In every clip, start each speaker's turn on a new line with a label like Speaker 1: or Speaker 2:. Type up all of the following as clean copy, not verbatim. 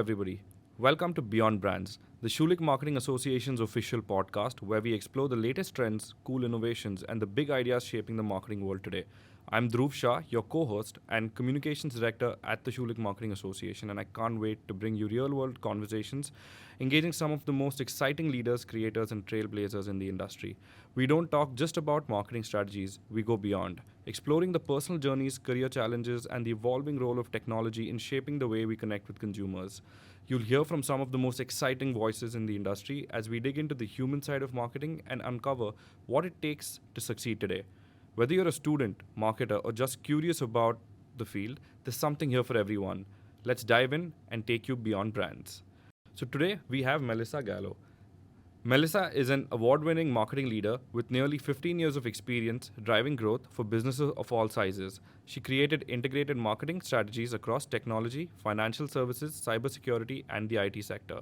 Speaker 1: everybody. Welcome to Beyond Brands, the Schulich Marketing Association's official podcast where we explore the latest trends, cool innovations, and the big ideas shaping the marketing world today. I'm Dhruv Shah, your co-host and communications director at the Schulich Marketing Association, and I can't wait to bring you real-world conversations, engaging some of the most exciting leaders, creators, and trailblazers in the industry. We don't talk just about marketing strategies, we go beyond, exploring the personal journeys, career challenges, and the evolving role of technology in shaping the way we connect with consumers. You'll hear from some of the most exciting voices in the industry as we dig into the human side of marketing and uncover what it takes to succeed today. Whether you're a student, marketer, or just curious about the field, there's something here for everyone. Let's dive in and take you beyond brands. So today we have Melissa Gallo. Melissa is an award-winning marketing leader with nearly 15 years of experience driving growth for businesses of all sizes. She created integrated marketing strategies across technology, financial services, cybersecurity, and the IT sector.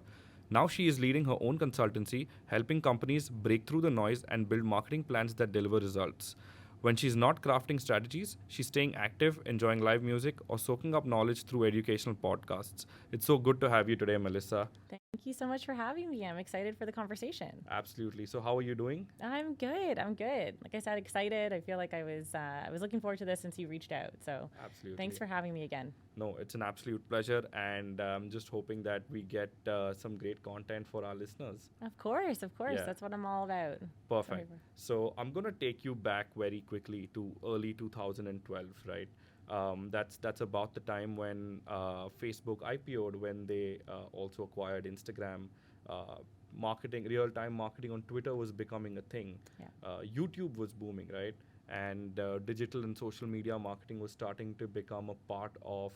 Speaker 1: Now she is leading her own consultancy, helping companies break through the noise and build marketing plans that deliver results. When she's not crafting strategies, she's staying active, enjoying live music, or soaking up knowledge through educational podcasts. It's so good to have you today, Melissa.
Speaker 2: Thank you so much for having me. I'm excited for the conversation.
Speaker 1: Absolutely. So how are you doing?
Speaker 2: I'm good. Like I said, excited. I feel like I was looking forward to this since you reached out. So
Speaker 1: Absolutely.
Speaker 2: thanks for having me again.
Speaker 1: No, it's an absolute pleasure, and I'm just hoping that we get some great content for our listeners.
Speaker 2: Of course.
Speaker 1: Yeah.
Speaker 2: That's what I'm all about.
Speaker 1: Perfect. So I'm going to take you back very quickly to early 2012, right? That's about the time when Facebook IPO'd, when they also acquired Instagram. Real-time marketing on Twitter was becoming a thing.
Speaker 2: Yeah.
Speaker 1: YouTube was booming, right? And digital and social media marketing was starting to become a part of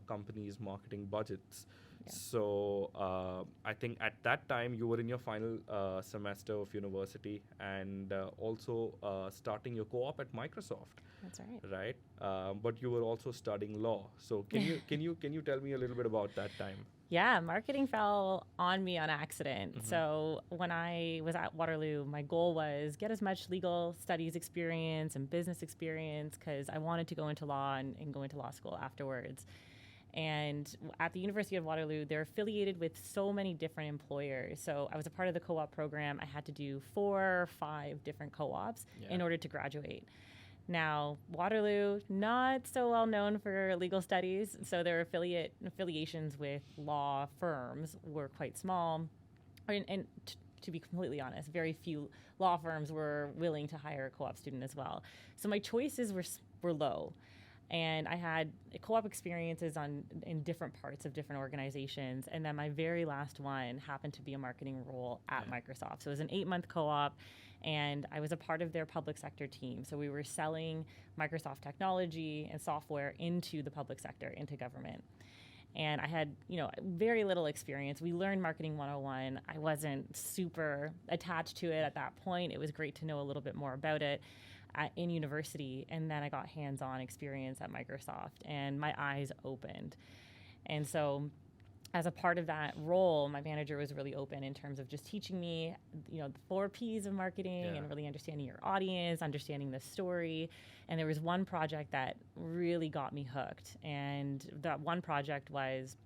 Speaker 1: companies' marketing budgets.
Speaker 2: Yeah.
Speaker 1: So I think at that time you were in your final semester of university and also starting your co-op at Microsoft.
Speaker 2: That's right.
Speaker 1: Right? But you were also studying law. So can you tell me a little bit about that time?
Speaker 2: Yeah, marketing fell on me on accident.
Speaker 1: Mm-hmm.
Speaker 2: So when I was at Waterloo, my goal was get as much legal studies experience and business experience because I wanted to go into law and go into law school afterwards. And at the University of Waterloo, they're affiliated with so many different employers. So I was a part of the co-op program. I had to do 4 or 5 different co-ops in order to graduate. Now, Waterloo, not so well known for legal studies, so their affiliations with law firms were quite small. And to be completely honest, very few law firms were willing to hire a co-op student as well. So my choices were low. And I had co-op experiences in different parts of different organizations. And then my very last one happened to be a marketing role at Microsoft. So it was an 8-month co-op, and I was a part of their public sector team. So we were selling Microsoft technology and software into the public sector, into government. And I had, very little experience. We learned Marketing 101. I wasn't super attached to it at that point. It was great to know a little bit more about it in university. And then I got hands-on experience at Microsoft, and my eyes opened. And so as a part of that role, my manager was really open in terms of just teaching me, the 4 Ps of marketing and really understanding your audience, understanding the story. And there was one project that really got me hooked. And that one project was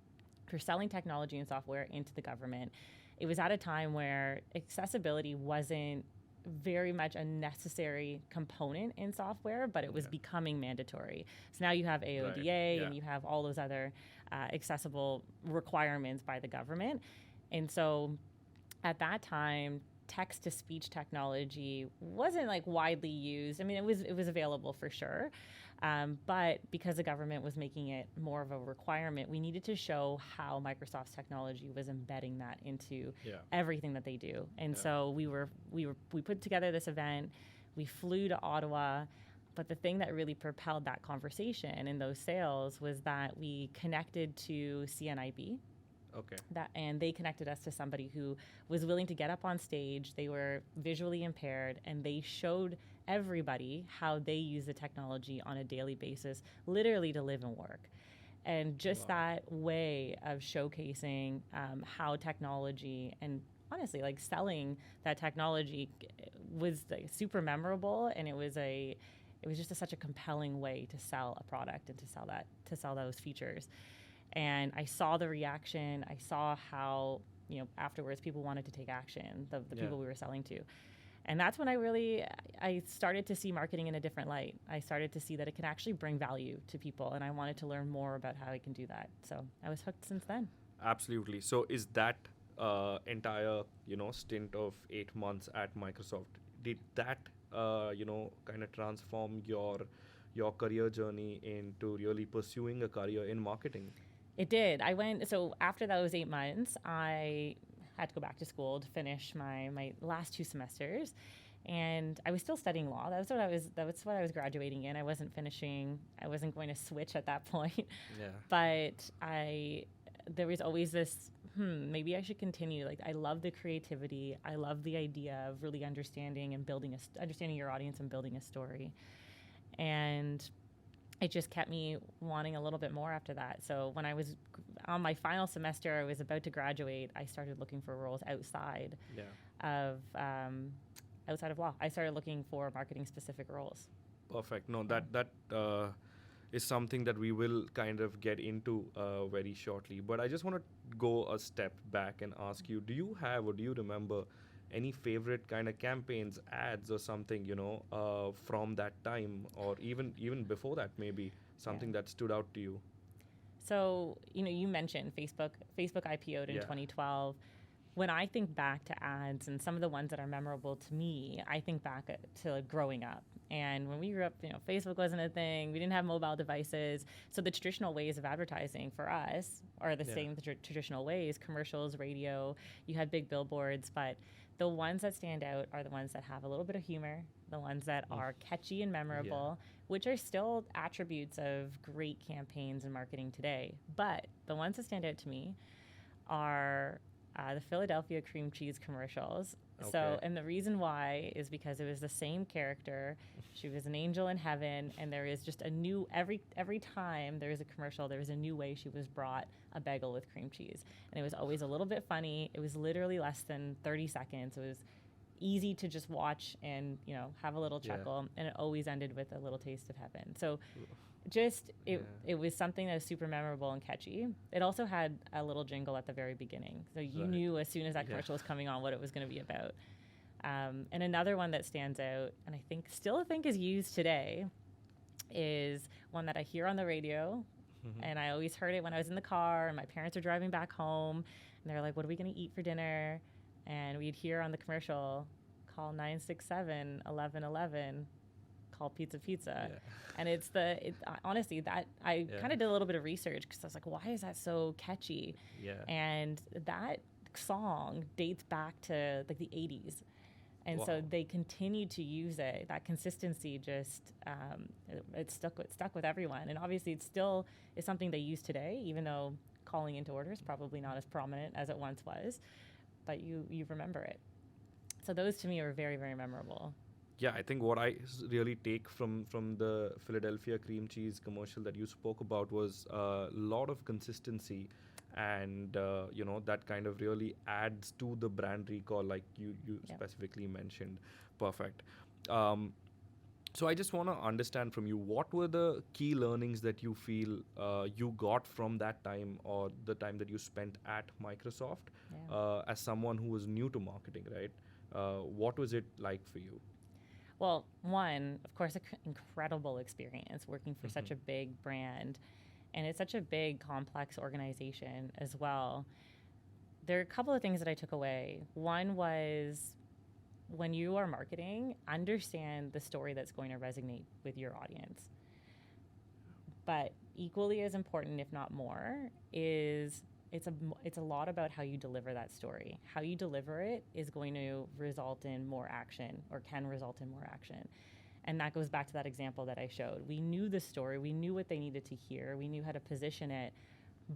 Speaker 2: for selling technology and software into the government. It was at a time where accessibility wasn't very much a necessary component in software, but it was becoming mandatory. So now you have AODA and you have all those other accessible requirements by the government. And so at that time, text-to-speech technology wasn't widely used. I mean, it was available for sure. But because the government was making it more of a requirement, we needed to show how Microsoft's technology was embedding that into everything that they do. And so we put together this event. We flew to Ottawa. But the thing that really propelled that conversation and those sales was that we connected to CNIB.
Speaker 1: Okay.
Speaker 2: And they connected us to somebody who was willing to get up on stage. They were visually impaired, and they showed everybody how they use the technology on a daily basis, literally to live and work. And just that way of showcasing how technology and honestly, selling that technology was super memorable, and it was just such a compelling way to sell a product and to sell those features. And I saw the reaction. I saw how, afterwards people wanted to take action, the people we were selling to. And that's when I started to see marketing in a different light. I started to see that it can actually bring value to people, and I wanted to learn more about how I can do that. So I was hooked since then.
Speaker 1: Absolutely. So is that entire, stint of 8 months at Microsoft, did that, kind of transform your career journey into really pursuing a career in marketing?
Speaker 2: It did. So after those 8 months, I had to go back to school to finish my last 2 semesters. And I was still studying law. That's what I was graduating in. I wasn't going to switch at that point.
Speaker 1: Yeah.
Speaker 2: But there was always this, maybe I should continue. Like, I love the creativity. I love the idea of really understanding your audience and building a story. And it just kept me wanting a little bit more after that. So when I was on my final semester, I was about to graduate, I started looking for roles outside of law. I started looking for marketing specific roles.
Speaker 1: Perfect. No, that is something that we will kind of get into very shortly. But I just want to go a step back and ask you, do you have or do you remember any favorite kind of campaigns, ads or something, from that time, or even before that, maybe something that stood out to you?
Speaker 2: So, you mentioned Facebook. Facebook IPO'd in 2012. When I think back to ads and some of the ones that are memorable to me, I think back to growing up. And when we grew up, Facebook wasn't a thing. We didn't have mobile devices. So the traditional ways of advertising for us are the same traditional ways: commercials, radio. You had big billboards, but the ones that stand out are the ones that have a little bit of humor, the ones that are catchy and memorable, which are still attributes of great campaigns and marketing today. But the ones that stand out to me are the Philadelphia cream cheese commercials.
Speaker 1: Okay.
Speaker 2: So, and the reason why is because it was the same character. She was an angel in heaven, and there is just a new, every time there is a commercial, there is a new way she was brought a bagel with cream cheese. And it was always a little bit funny. It was literally less than 30 seconds. It was easy to just watch and, have a little chuckle. And it always ended with a little taste of heaven. So it was something that was super memorable and catchy. It also had a little jingle at the very beginning. So you knew as soon as that commercial was coming on what it was going to be about. And another one that stands out, and I still think is used today, is one that I hear on the radio. And I always heard it when I was in the car and my parents were driving back home. And they're like, what are we going to eat for dinner? And we'd hear on the commercial, call 967-1111. Called Pizza. And honestly, that I kind of did a little bit of research because I was like, why is that so catchy? And that song dates back to like the 80s. And so they continued to use it. That consistency just, it stuck with everyone. And obviously it still is something they use today, even though calling into order is probably not as prominent as it once was, but you remember it. So those to me are very, very memorable.
Speaker 1: Yeah, I think what I really take from the Philadelphia cream cheese commercial that you spoke about was a lot of consistency, and that kind of really adds to the brand recall, like you specifically mentioned. Perfect. So I just want to understand from you, what were the key learnings that you feel you got from that time, or the time that you spent at Microsoft, as someone who was new to marketing, right? What was it like for you?
Speaker 2: Well, one, of course, incredible experience working for such a big brand, and it's such a big, complex organization as well. There are a couple of things that I took away. One was, when you are marketing, understand the story that's going to resonate with your audience. But equally as important, if not more, is it's a lot about how you deliver that story. How you deliver it is going to result in more action, or can result in more action. And that goes back to that example that I showed. We knew the story. We knew what they needed to hear. We knew how to position it.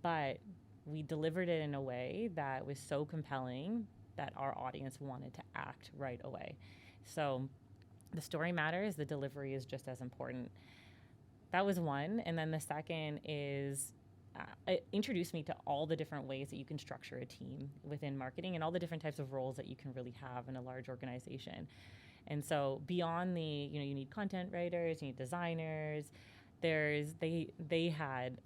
Speaker 2: But we delivered it in a way that was so compelling that our audience wanted to act right away. So the story matters. The delivery is just as important. That was one. And then the second is, it introduced me to all the different ways that you can structure a team within marketing, and all the different types of roles that you can really have in a large organization. And so beyond you need content writers, you need designers. They had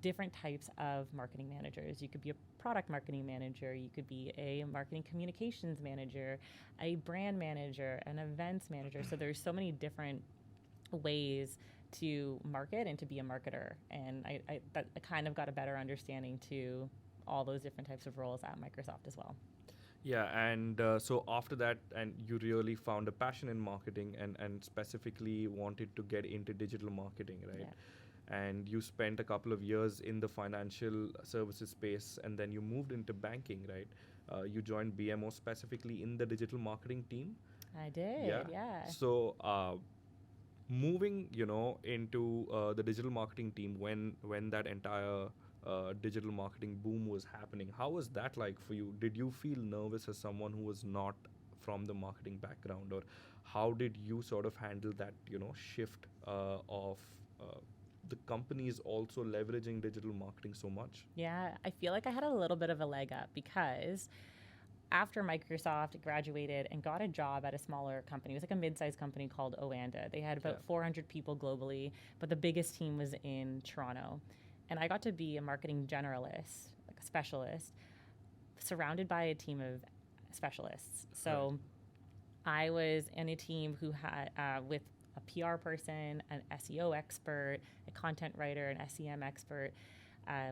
Speaker 2: different types of marketing managers. You could be a product marketing manager, you could be a marketing communications manager, a brand manager, an events manager. So there's so many different ways to market and to be a marketer. And I kind of got a better understanding to all those different types of roles at Microsoft as well.
Speaker 1: Yeah, and so after that, and you really found a passion in marketing and specifically wanted to get into digital marketing, right?
Speaker 2: Yeah.
Speaker 1: And you spent a couple of years in the financial services space, and then you moved into banking, right? You joined BMO specifically in the digital marketing team.
Speaker 2: I did, yeah.
Speaker 1: So moving, into the digital marketing team when that entire digital marketing boom was happening, how was that like for you? Did you feel nervous as someone who was not from the marketing background, or how did you sort of handle that, shift of the companies also leveraging digital marketing so much?
Speaker 2: Yeah, I feel like I had a little bit of a leg up because after Microsoft graduated and got a job at a smaller company, it was like a mid-sized company called Oanda. They had about 400 people globally, but the biggest team was in Toronto. And I got to be a marketing generalist, like a specialist, surrounded by a team of specialists. So I was in a team who had with a PR person, an SEO expert, a content writer, an SEM expert,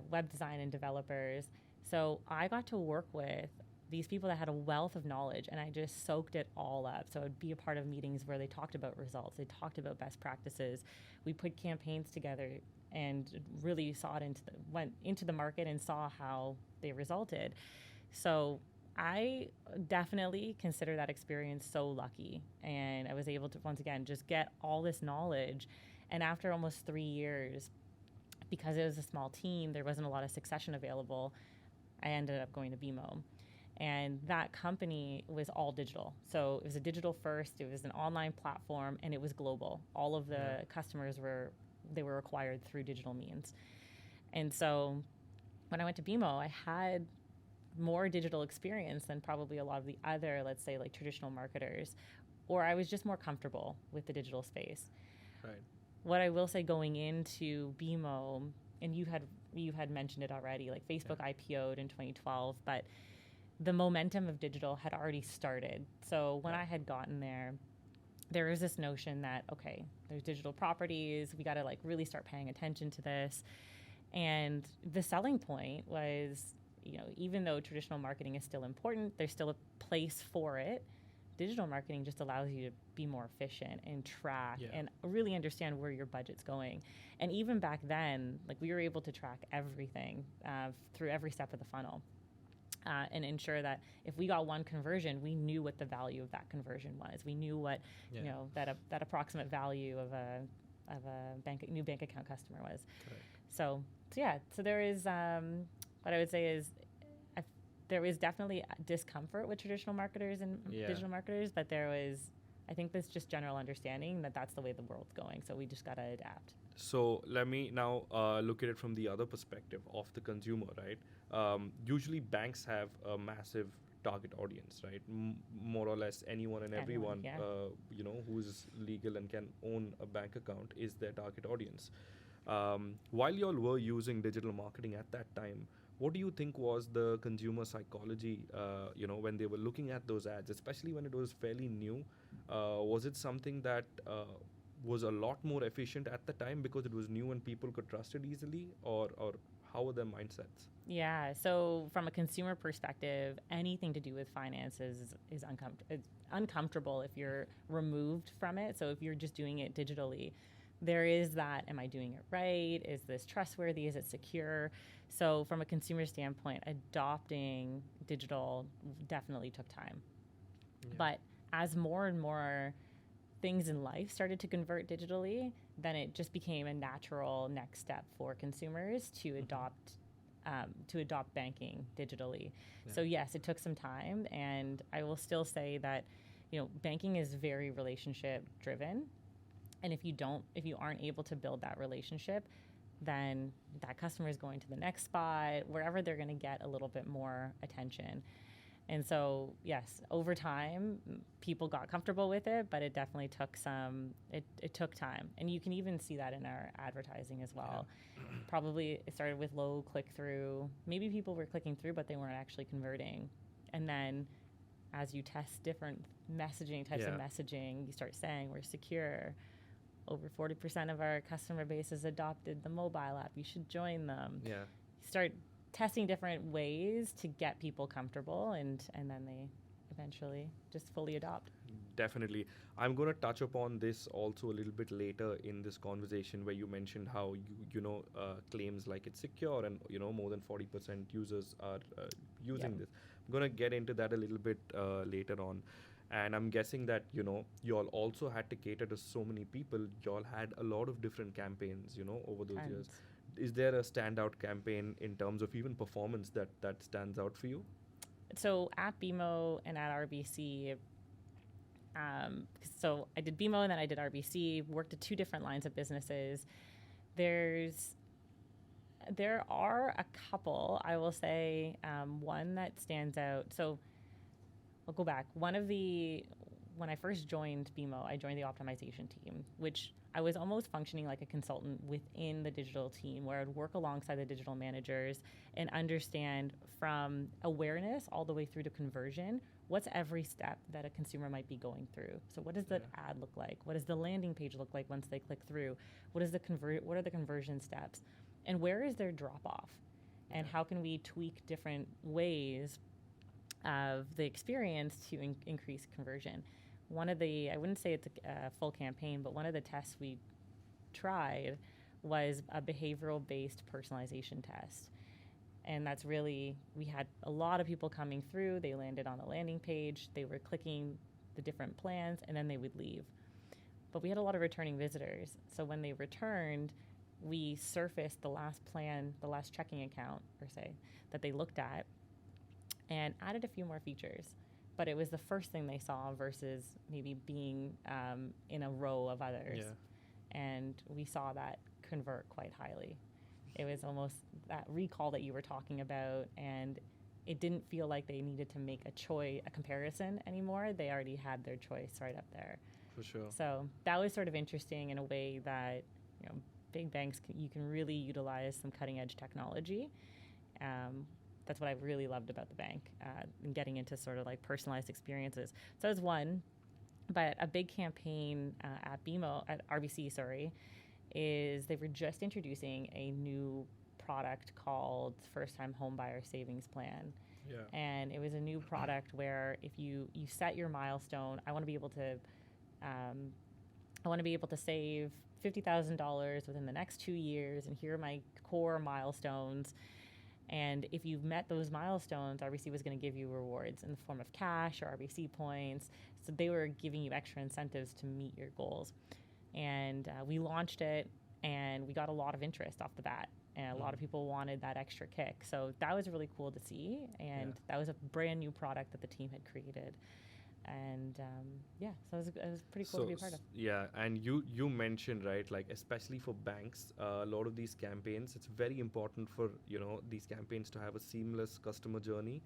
Speaker 2: web design and developers. So I got to work with these people that had a wealth of knowledge, and I just soaked it all up. So I'd be a part of meetings where they talked about results, they talked about best practices. We put campaigns together and really went into the market and saw how they resulted. So I definitely consider that experience so lucky, and I was able to once again just get all this knowledge. And after almost 3 years, because it was a small team, there wasn't a lot of succession available, I ended up going to BMO. And that company was all digital. So it was a digital first, it was an online platform, and it was global. All of the customers were acquired through digital means. And so when I went to BMO, I had more digital experience than probably a lot of the other, let's say, like traditional marketers, or I was just more comfortable with the digital space.
Speaker 1: Right.
Speaker 2: What I will say going into BMO, and you had mentioned it already, like Facebook IPO'd in 2012, but the momentum of digital had already started. So when I had gotten there was this notion that, okay, there's digital properties, we got to like really start paying attention to this. And the selling point was, even though traditional marketing is still important, there's still a place for it. Digital marketing just allows you to be more efficient and track and really understand where your budget's going. And even back then, like we were able to track everything through every step of the funnel. And ensure that if we got one conversion, we knew what the value of that conversion was. We knew what that approximate value of a new bank account customer was. So there is what I would say is there was definitely discomfort with traditional marketers and digital marketers, but there was, I think, this just general understanding that that's the way the world's going. So we just got to adapt.
Speaker 1: So let me now look at it from the other perspective of the consumer, right? Usually banks have a massive target audience, right? More or less anyone and everyone, who's legal and can own a bank account is their target audience. While you all were using digital marketing at that time, what do you think was the consumer psychology, when they were looking at those ads, especially when it was fairly new? Was it something that was a lot more efficient at the time because it was new and people could trust it easily, or how were their mindsets?
Speaker 2: Yeah, so from a consumer perspective, anything to do with finances is uncomfortable if you're removed from it. So if you're just doing it digitally, there is that, am I doing it right? Is this trustworthy? Is it secure? So from a consumer standpoint, adopting digital definitely took time. But as more and more things in life started to convert digitally, then it just became a natural next step for consumers to adopt banking digitally. So yes, it took some time, and I will still say that banking is very relationship driven, and if you aren't able to build that relationship, then that customer is going to the next spot, wherever they're going to get a little bit more attention. And so, yes, over time, people got comfortable with it, but it definitely took it took time. And you can even see that in our advertising as well. Probably it started with low click through. Maybe people were clicking through, but they weren't actually converting. And then as you test different messaging, types of messaging, you start saying we're secure. Over 40% of our customer base has adopted the mobile app. You should join them.
Speaker 1: Yeah.
Speaker 2: You start testing different ways to get people comfortable, and then they eventually just fully adopt.
Speaker 1: Definitely. I'm going to touch upon this also a little bit later in this conversation, where you mentioned how claims like it's secure and more than 40% users are using this. I'm going to get into that a little bit later on. And I'm guessing that you all also had to cater to so many people. You all had a lot of different campaigns over those years. Is there a standout campaign in terms of even performance that stands out for you?
Speaker 2: So at BMO and at RBC, so I did BMO and then I did RBC, worked at two different lines of businesses. There are a couple, I will say, one that stands out. So I'll go back. When I first joined BMO, I joined the optimization team, which I was almost functioning like a consultant within the digital team, where I'd work alongside the digital managers and understand from awareness all the way through to conversion, what's every step that a consumer might be going through. So what does the ad look like? What does the landing page look like once they click through? What are the conversion steps? And where is their drop off? And how can we tweak different ways of the experience to increase conversion? I wouldn't say it's a full campaign, but one of the tests we tried was a behavioral-based personalization test. And that's really, we had a lot of people coming through. They landed on the landing page. They were clicking the different plans, and then they would leave. But we had a lot of returning visitors. So when they returned, we surfaced the last plan, the last checking account, per se, that they looked at, and added a few more features. But it was the first thing they saw versus maybe being in a row of others. And we saw that convert quite highly. It was almost that recall that you were talking about, and it didn't feel like they needed to make a comparison anymore. They already had their choice right up there.
Speaker 1: For sure.
Speaker 2: So that was sort of interesting in a way that, big banks, you can really utilize some cutting edge technology. That's what I really loved about the bank, and getting into sort of like personalized experiences. So that was one, but a big campaign at RBC, is they were just introducing a new product called First Time Homebuyer Savings Plan. And it was a new product where if you set your milestone, I want to be able to save $50,000 within the next 2 years, and here are my core milestones. And if you've met those milestones, RBC was going to give you rewards in the form of cash or RBC points. So they were giving you extra incentives to meet your goals. And we launched it, and we got a lot of interest off the bat. And a lot of people wanted that extra kick. So that was really cool to see. And that was a brand new product that the team had created. And so it was pretty cool to be a part of.
Speaker 1: Yeah, and you mentioned, right, like especially for banks, a lot of these campaigns, it's very important for these campaigns to have a seamless customer journey.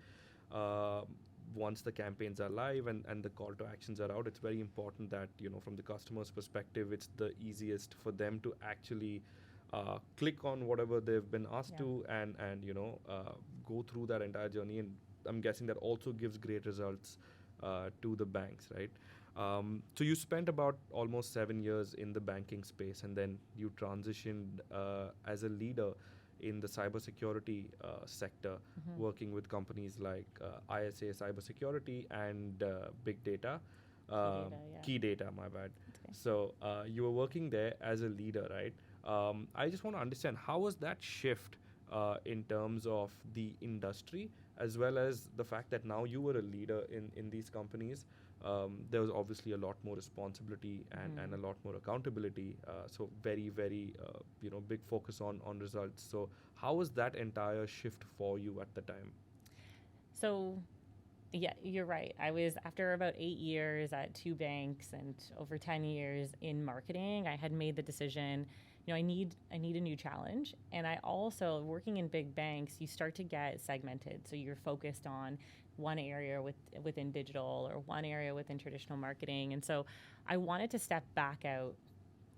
Speaker 1: Once the campaigns are live and the call to actions are out, it's very important that from the customer's perspective, it's the easiest for them to actually click on whatever they've been asked to, and go through that entire journey. And I'm guessing that also gives great results to the banks, right? So you spent about almost 7 years in the banking space, and then you transitioned as a leader in the cybersecurity sector, working with companies like ISA Cybersecurity and Big Data. Key Data, my bad. Okay. So you were working there as a leader, right? I just want to understand, how was that shift in terms of the industry, as well as the fact that now you were a leader in these companies? There was obviously a lot more responsibility and a lot more accountability. So very, very, big focus on results. So how was that entire shift for you at the time?
Speaker 2: So, yeah, you're right. I was, after about 8 years at two banks and over 10 years in marketing, I had made the decision, I need a new challenge. And I also, working in big banks, you start to get segmented. So you're focused on one area within digital or one area within traditional marketing. And so I wanted to step back out,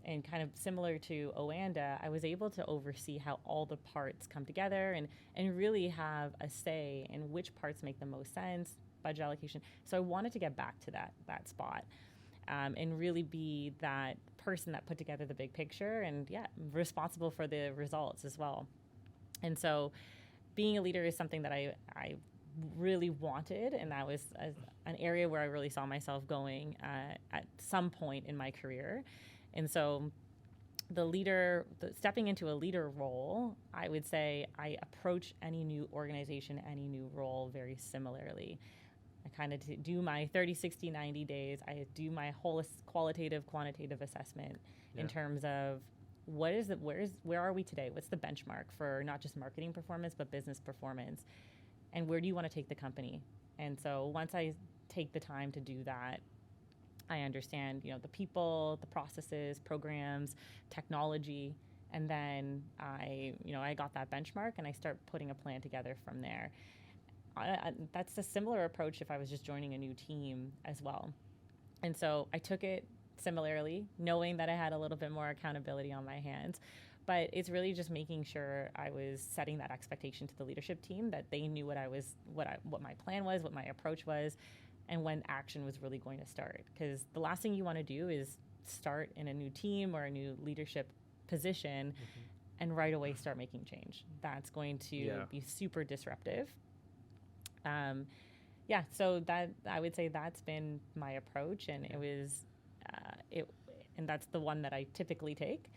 Speaker 2: and kind of similar to Oanda, I was able to oversee how all the parts come together and really have a say in which parts make the most sense, budget allocation. So I wanted to get back to that spot, and really be that person that put together the big picture and responsible for the results as well. And so being a leader is something that I really wanted, and that was an area where I really saw myself going at some point in my career. And so stepping into a leader role, I would say I approach any new organization, any new role very similarly. I kind of do my 30, 60, 90 days. I do my whole qualitative, quantitative assessment in terms of where are we today? What's the benchmark for not just marketing performance, but business performance? And where do you want to take the company? And so once I take the time to do that, I understand, the people, the processes, programs, technology, and then I got that benchmark and I start putting a plan together from there. That's a similar approach if I was just joining a new team as well. And so I took it similarly, knowing that I had a little bit more accountability on my hands. But it's really just making sure I was setting that expectation to the leadership team, that they knew what my plan was, what my approach was, and when action was really going to start. Because the last thing you want to do is start in a new team or a new leadership position and right away start making change. That's going to be super disruptive. So that I would say that's been my approach, and it was, and that's the one that I typically take.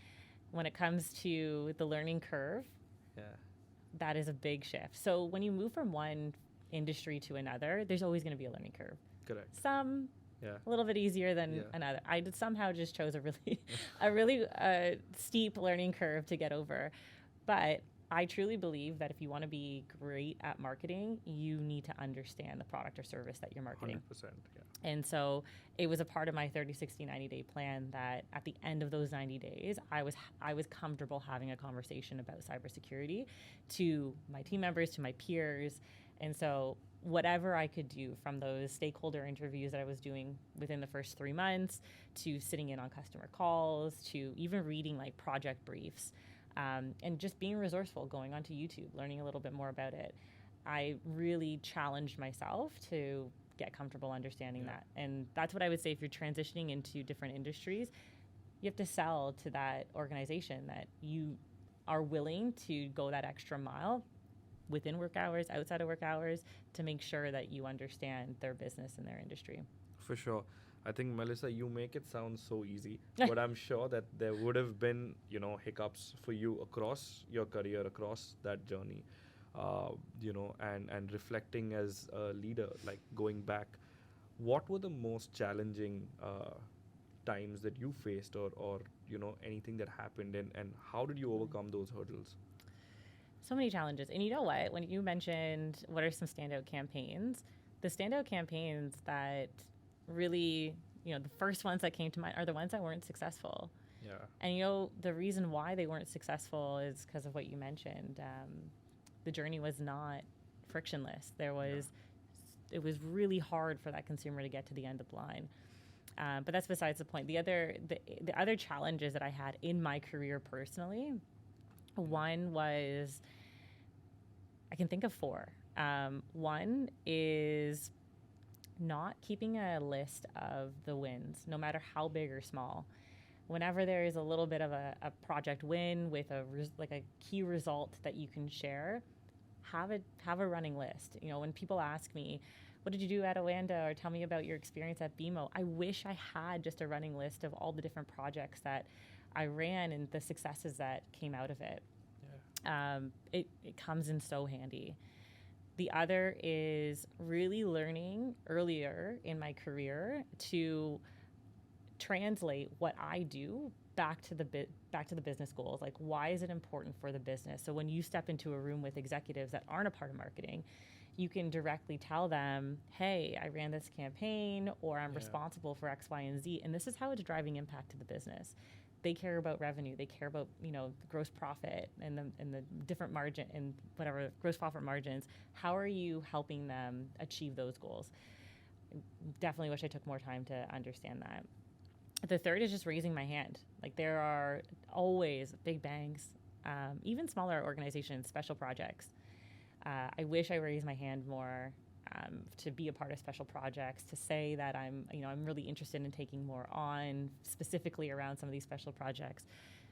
Speaker 2: When it comes to the learning curve, that is a big shift. So when you move from one industry to another, there's always going to be a learning curve.
Speaker 1: Correct.
Speaker 2: Some a little bit easier than another. I somehow just chose a really steep learning curve to get over. But I truly believe that if you want to be great at marketing, you need to understand the product or service that you're marketing.
Speaker 1: 100%.
Speaker 2: And so it was a part of my 30, 60, 90-day plan that at the end of those 90 days, I was comfortable having a conversation about cybersecurity to my team members, to my peers. And so whatever I could do, from those stakeholder interviews that I was doing within the first 3 months, to sitting in on customer calls, to even reading like project briefs, and just being resourceful, going onto YouTube, learning a little bit more about it. I really challenged myself to get comfortable understanding that. And that's what I would say, if you're transitioning into different industries, you have to sell to that organization that you are willing to go that extra mile within work hours, outside of work hours, to make sure that you understand their business and their industry.
Speaker 1: For sure. I think, Melissa, you make it sound so easy, but I'm sure that there would have been, hiccups for you across your career, across that journey, and reflecting as a leader, like going back, what were the most challenging times that you faced, or anything that happened, and how did you overcome those hurdles?
Speaker 2: So many challenges. And you know what? When you mentioned what are some standout campaigns, the standout campaigns that really, the first ones that came to mind are the ones that weren't successful.
Speaker 1: Yeah.
Speaker 2: And, the reason why they weren't successful is because of what you mentioned. The journey was not frictionless. It was really hard for that consumer to get to the end of the line. But that's besides the point. The other challenges that I had in my career personally, one was, I can think of 4. One is not keeping a list of the wins, no matter how big or small. Whenever there is a little bit of a project win with a key result that you can share, have a running list. When people ask me, what did you do at Oanda, or tell me about your experience at BMO, I wish I had just a running list of all the different projects that I ran and the successes that came out of it. Yeah. It comes in so handy. The other is really learning earlier in my career to translate what I do back to the business goals. Like, why is it important for the business? So when you step into a room with executives that aren't a part of marketing, you can directly tell them, hey, I ran this campaign, or I'm
Speaker 1: Yeah.
Speaker 2: responsible for X, Y, and Z. And this is how it's driving impact to the business. They care about revenue. They care about, gross profit and the different margin and whatever gross profit margins. How are you helping them achieve those goals? Definitely wish I took more time to understand that. The third is just raising my hand. Like, there are always big bangs, even smaller organizations, special projects. I wish I raised my hand more, to be a part of special projects, to say that I'm really interested in taking more on, specifically around some of these special projects,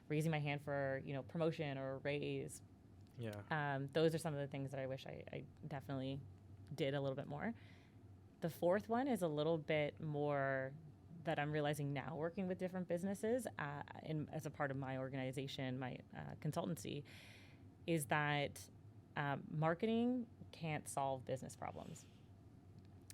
Speaker 2: raising my hand for, promotion or a raise.
Speaker 1: Yeah.
Speaker 2: Those are some of the things that I wish I definitely did a little bit more. The fourth one is a little bit more that I'm realizing now, working with different businesses as a part of my organization, my consultancy, is that marketing can't solve business problems.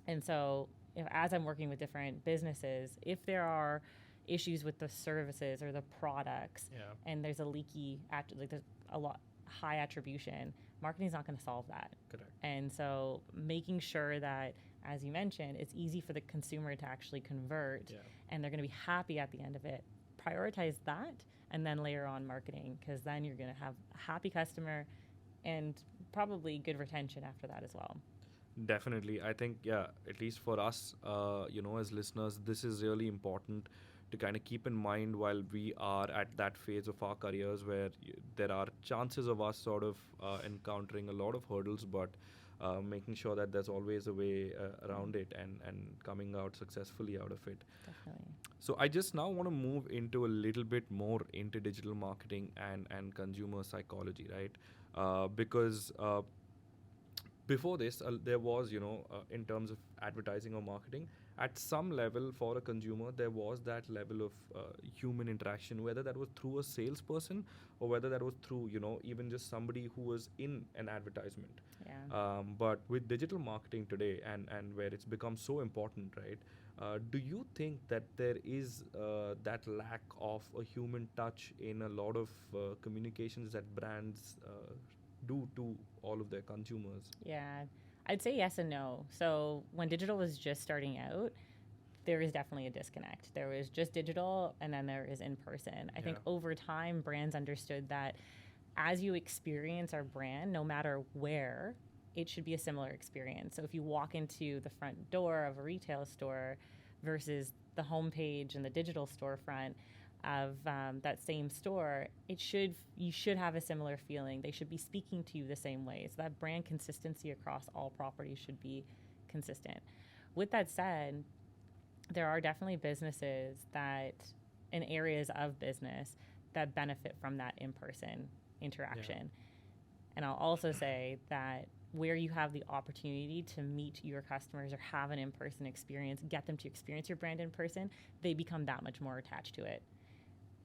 Speaker 2: And so, as I'm working with different businesses, if there are issues with the services or the products,
Speaker 1: Yeah.
Speaker 2: and there's a leaky, there's a lot high attribution, marketing's not going to solve that.
Speaker 1: Correct.
Speaker 2: And so, making sure that, as you mentioned, it's easy for the consumer to actually convert,
Speaker 1: Yeah.
Speaker 2: and they're going to be happy at the end of it. Prioritize that, and then layer on marketing, because then you're going to have a happy customer and probably good retention after that as well.
Speaker 1: Definitely. I think, yeah, at least for us, as listeners, this is really important to kind of keep in mind while we are at that phase of our careers where there are chances of us sort of encountering a lot of hurdles, but making sure that there's always a way around it and coming out successfully out of it.
Speaker 2: Definitely.
Speaker 1: So I just now want to move into a little bit more into digital marketing and consumer psychology, right? Because before this, there was, in terms of advertising or marketing, at some level for a consumer, there was that level of human interaction, whether that was through a salesperson or whether that was through, even just somebody who was in an advertisement.
Speaker 2: Yeah.
Speaker 1: But with digital marketing today and where it's become so important, right? Do you think that there is that lack of a human touch in a lot of communications that brands do to all of their consumers?
Speaker 2: Yeah. I'd say yes and no. So when digital was just starting out, there is definitely a disconnect. There was just digital, and then there is in person. I think over time, brands understood that as you experience our brand, no matter where, it should be a similar experience. So if you walk into the front door of a retail store versus the homepage and the digital storefront of that same store, you should have a similar feeling. They should be speaking to you the same way. So that brand consistency across all properties should be consistent. With that said, there are definitely businesses that, in areas of business, that benefit from that in-person interaction. Yeah. And I'll also say that where you have the opportunity to meet your customers or have an in-person experience, get them to experience your brand in person, they become that much more attached to it.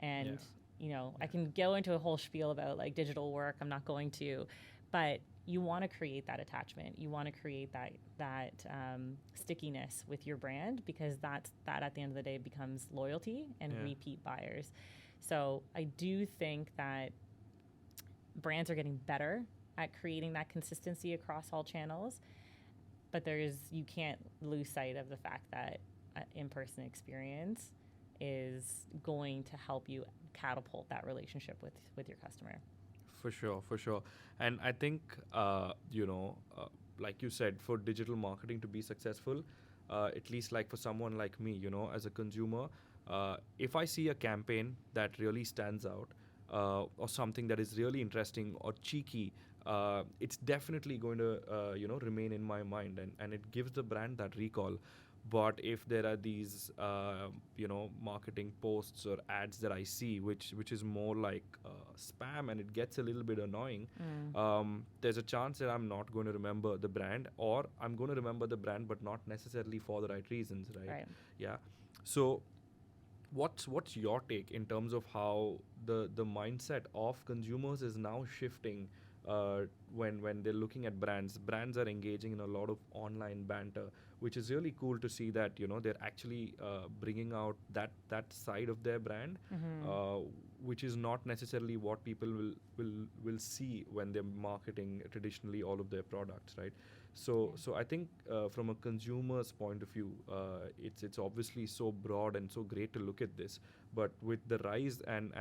Speaker 2: And, I can go into a whole spiel about like digital work. I'm not going to, but you want to create that attachment. You want to create that stickiness with your brand, because that at the end of the day becomes loyalty and repeat buyers. So I do think that brands are getting better at creating that consistency across all channels, but you can't lose sight of the fact that an in-person experience is going to help you catapult that relationship with your customer.
Speaker 1: For sure. And I think, like you said, for digital marketing to be successful, at least like for someone like me, as a consumer, if I see a campaign that really stands out, or something that is really interesting or cheeky, it's definitely going to, remain in my mind, and it gives the brand that recall. But if there are these, marketing posts or ads that I see, which is more like spam, and it gets a little bit annoying, there's a chance that I'm not going to remember the brand, or I'm going to remember the brand, but not necessarily for the right reasons, right? Yeah. So what's your take in terms of how the mindset of consumers is now shifting when they're looking at brands are engaging in a lot of online banter, which is really cool to see that they're actually bringing out that side of their brand, uh, which is not necessarily what people will see when they're marketing traditionally all of their products, right? So I think from a consumer's point of view, it's obviously so broad and so great to look at this, but with the rise and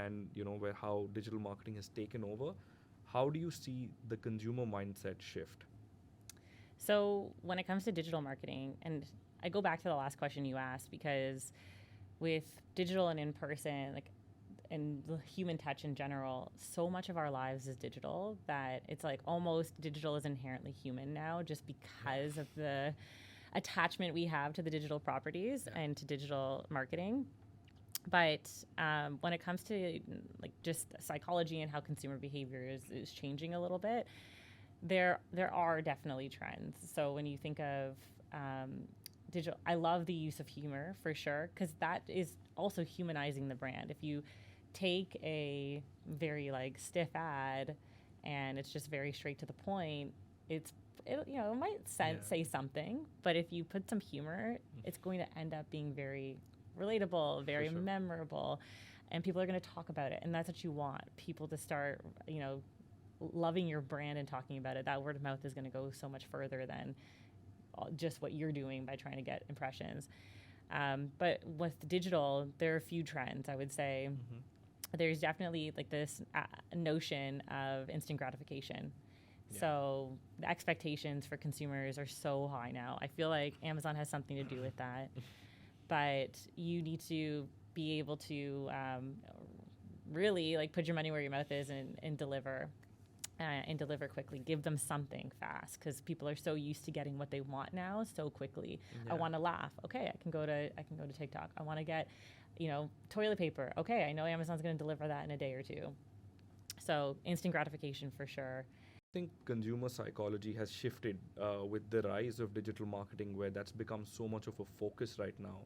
Speaker 1: where how digital marketing has taken over, how do you see the consumer mindset shift?
Speaker 2: So when it comes to digital marketing, and I go back to the last question you asked, because with digital and in person, like, and the human touch in general, so much of our lives is digital that it's like almost digital is inherently human now, just because of the attachment we have to the digital properties and to digital marketing. But when it comes to like just psychology and how consumer behavior is changing a little bit, there are definitely trends. So when you think of digital, I love the use of humor for sure, because that is also humanizing the brand. If you take a very like stiff ad and it's just very straight to the point, it might say something, but if you put some humor, it's going to end up being very relatable, very
Speaker 1: sure.
Speaker 2: memorable, and people are going to talk about it. And that's what you want, people to start, loving your brand and talking about it. That word of mouth is going to go so much further than just what you're doing by trying to get impressions. But with digital, there are a few trends, I would say. There's definitely like this notion of instant gratification. So the expectations for consumers are so high now. I feel like Amazon has something to do with that. But you need to be able to really like put your money where your mouth is and deliver. And deliver quickly. Give them something fast, because people are so used to getting what they want now so quickly. I want to laugh. Okay, I can go to TikTok. I want to get, toilet paper. Okay, I know Amazon's going to deliver that in a day or two. So instant gratification for sure.
Speaker 1: I think consumer psychology has shifted with the rise of digital marketing, where that's become so much of a focus right now.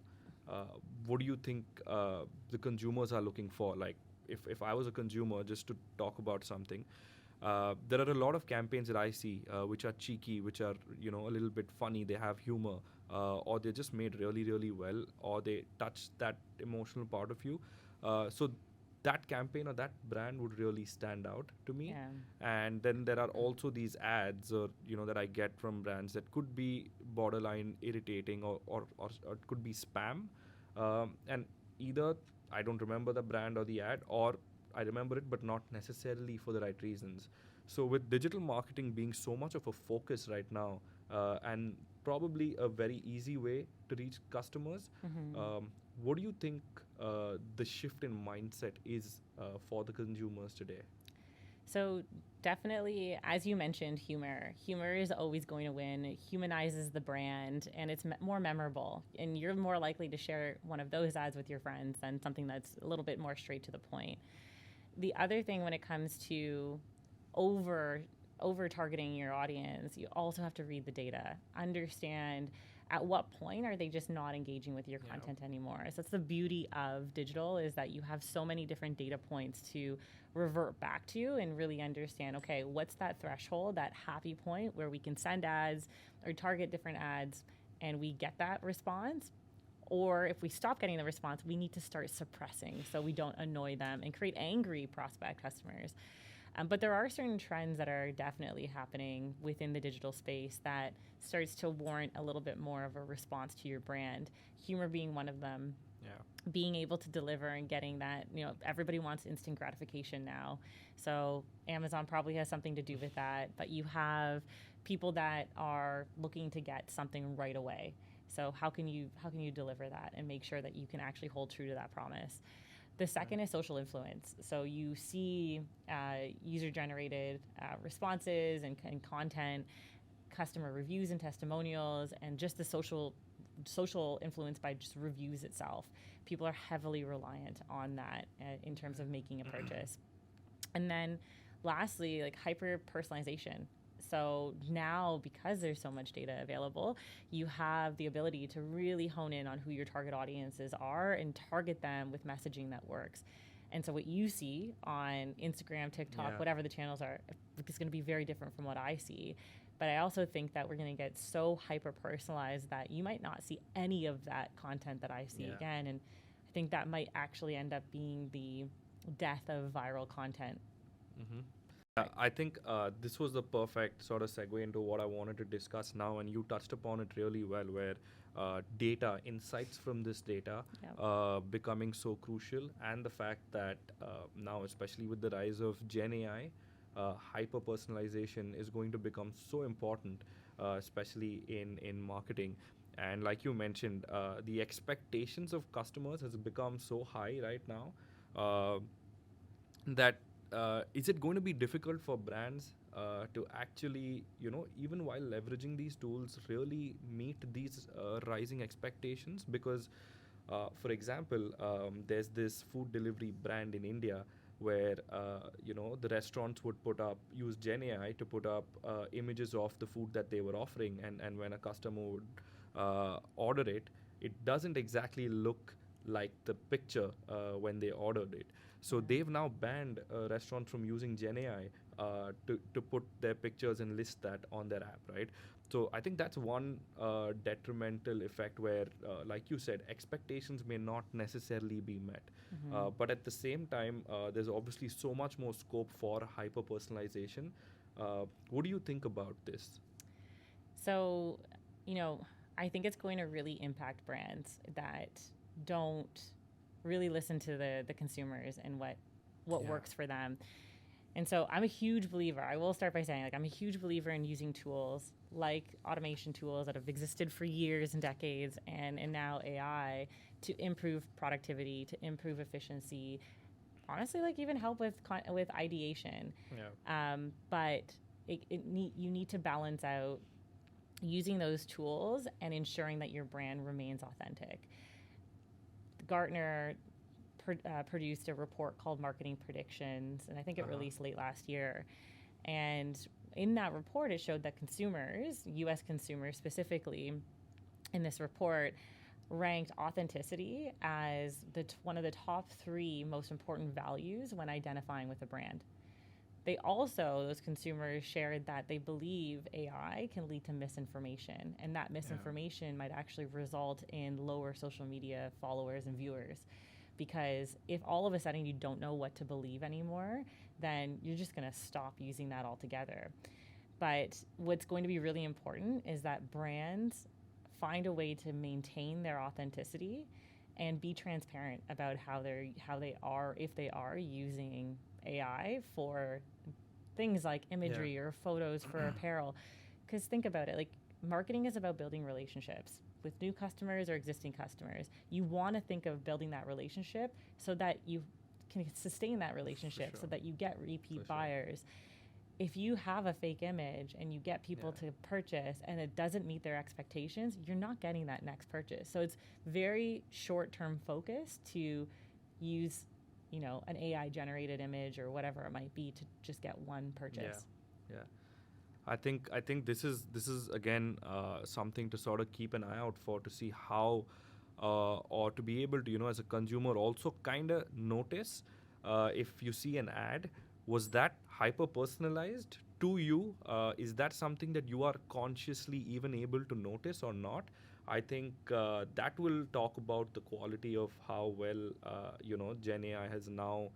Speaker 1: What do you think the consumers are looking for? Like, if I was a consumer, just to talk about something, there are a lot of campaigns that I see which are cheeky, which are a little bit funny. They have humor, or they're just made really, really well, or they touch that emotional part of you. So that campaign or that brand would really stand out to me.
Speaker 2: Yeah.
Speaker 1: And then there are also these ads, or that I get from brands that could be borderline irritating, or it could be spam. And either I don't remember the brand or the ad, or I remember it, but not necessarily for the right reasons. So with digital marketing being so much of a focus right now, and probably a very easy way to reach customers, what do you think the shift in mindset is for the consumers today?
Speaker 2: So definitely, as you mentioned, humor. Humor is always going to win. It humanizes the brand, and it's more memorable. And you're more likely to share one of those ads with your friends than something that's a little bit more straight to the point. The other thing when it comes to over targeting your audience, you also have to read the data, understand at what point are they just not engaging with your content anymore. So that's the beauty of digital, is that you have so many different data points to revert back to and really understand, okay, what's that threshold, that happy point where we can send ads or target different ads and we get that response. Or if we stop getting the response, we need to start suppressing so we don't annoy them and create angry prospect customers. But there are certain trends that are definitely happening within the digital space that starts to warrant a little bit more of a response to your brand. Humor being one of them. Being able to deliver and getting that, everybody wants instant gratification now. So Amazon probably has something to do with that. But you have people that are looking to get something right away. So how can you deliver that and make sure that you can actually hold true to that promise? The second is social influence. So you see user-generated responses and content, customer reviews and testimonials, and just the social influence by just reviews itself. People are heavily reliant on that in terms of making a purchase. And then lastly, like hyper-personalization. So now, because there's so much data available, you have the ability to really hone in on who your target audiences are and target them with messaging that works. And so what you see on Instagram, TikTok, whatever the channels are, is going to be very different from what I see. But I also think that we're going to get so hyper personalized that you might not see any of that content that I see again. And I think that might actually end up being the death of viral content.
Speaker 1: I think this was the perfect sort of segue into what I wanted to discuss now, and you touched upon it really well, where data, insights from this data, becoming so crucial, and the fact that now, especially with the rise of Gen AI, hyper personalization is going to become so important, especially in marketing. And like you mentioned, the expectations of customers has become so high right now. That is it going to be difficult for brands to actually, even while leveraging these tools, really meet these rising expectations? Because, for example, there's this food delivery brand in India where, the restaurants would use Gen AI to put up images of the food that they were offering, and when a customer would order it, it doesn't exactly look like the picture when they ordered it. So they've now banned restaurants from using Gen AI to put their pictures and list that on their app, right? So I think that's one detrimental effect where, like you said, expectations may not necessarily be met. But at the same time, there's obviously so much more scope for hyper personalization. What do you think about this?
Speaker 2: So, I think it's going to really impact brands that don't really listen to the consumers and what works for them. And so I'm a huge believer. I will start by saying, I'm a huge believer in using tools like automation tools that have existed for years and decades, and now AI, to improve productivity, to improve efficiency, honestly, even help with ideation. But you need to balance out using those tools and ensuring that your brand remains authentic. Gartner produced a report called Marketing Predictions, and I think it released late last year. And in that report, it showed that consumers, US consumers specifically, in this report, ranked authenticity as one of the top 3 most important values when identifying with a brand. They also, those consumers, shared that they believe AI can lead to misinformation, and that misinformation might actually result in lower social media followers and viewers. Because if all of a sudden you don't know what to believe anymore, then you're just going to stop using that altogether. But what's going to be really important is that brands find a way to maintain their authenticity and be transparent about how they are, if they are using AI for things like imagery or photos for apparel. Because think about it, marketing is about building relationships with new customers or existing customers. You want to think of building that relationship so that you can sustain that relationship, so that you get repeat buyers. If you have a fake image and you get people to purchase and it doesn't meet their expectations, you're not getting that next purchase. So it's very short-term focus to use, an AI generated image or whatever it might be to just get one purchase.
Speaker 1: Yeah. I think this is again something to sort of keep an eye out for, to see how or to be able to, as a consumer, also kind of notice if you see an ad, was that hyper personalized to you? Is that something that you are consciously even able to notice or not? I think that will talk about the quality of how well Gen AI has now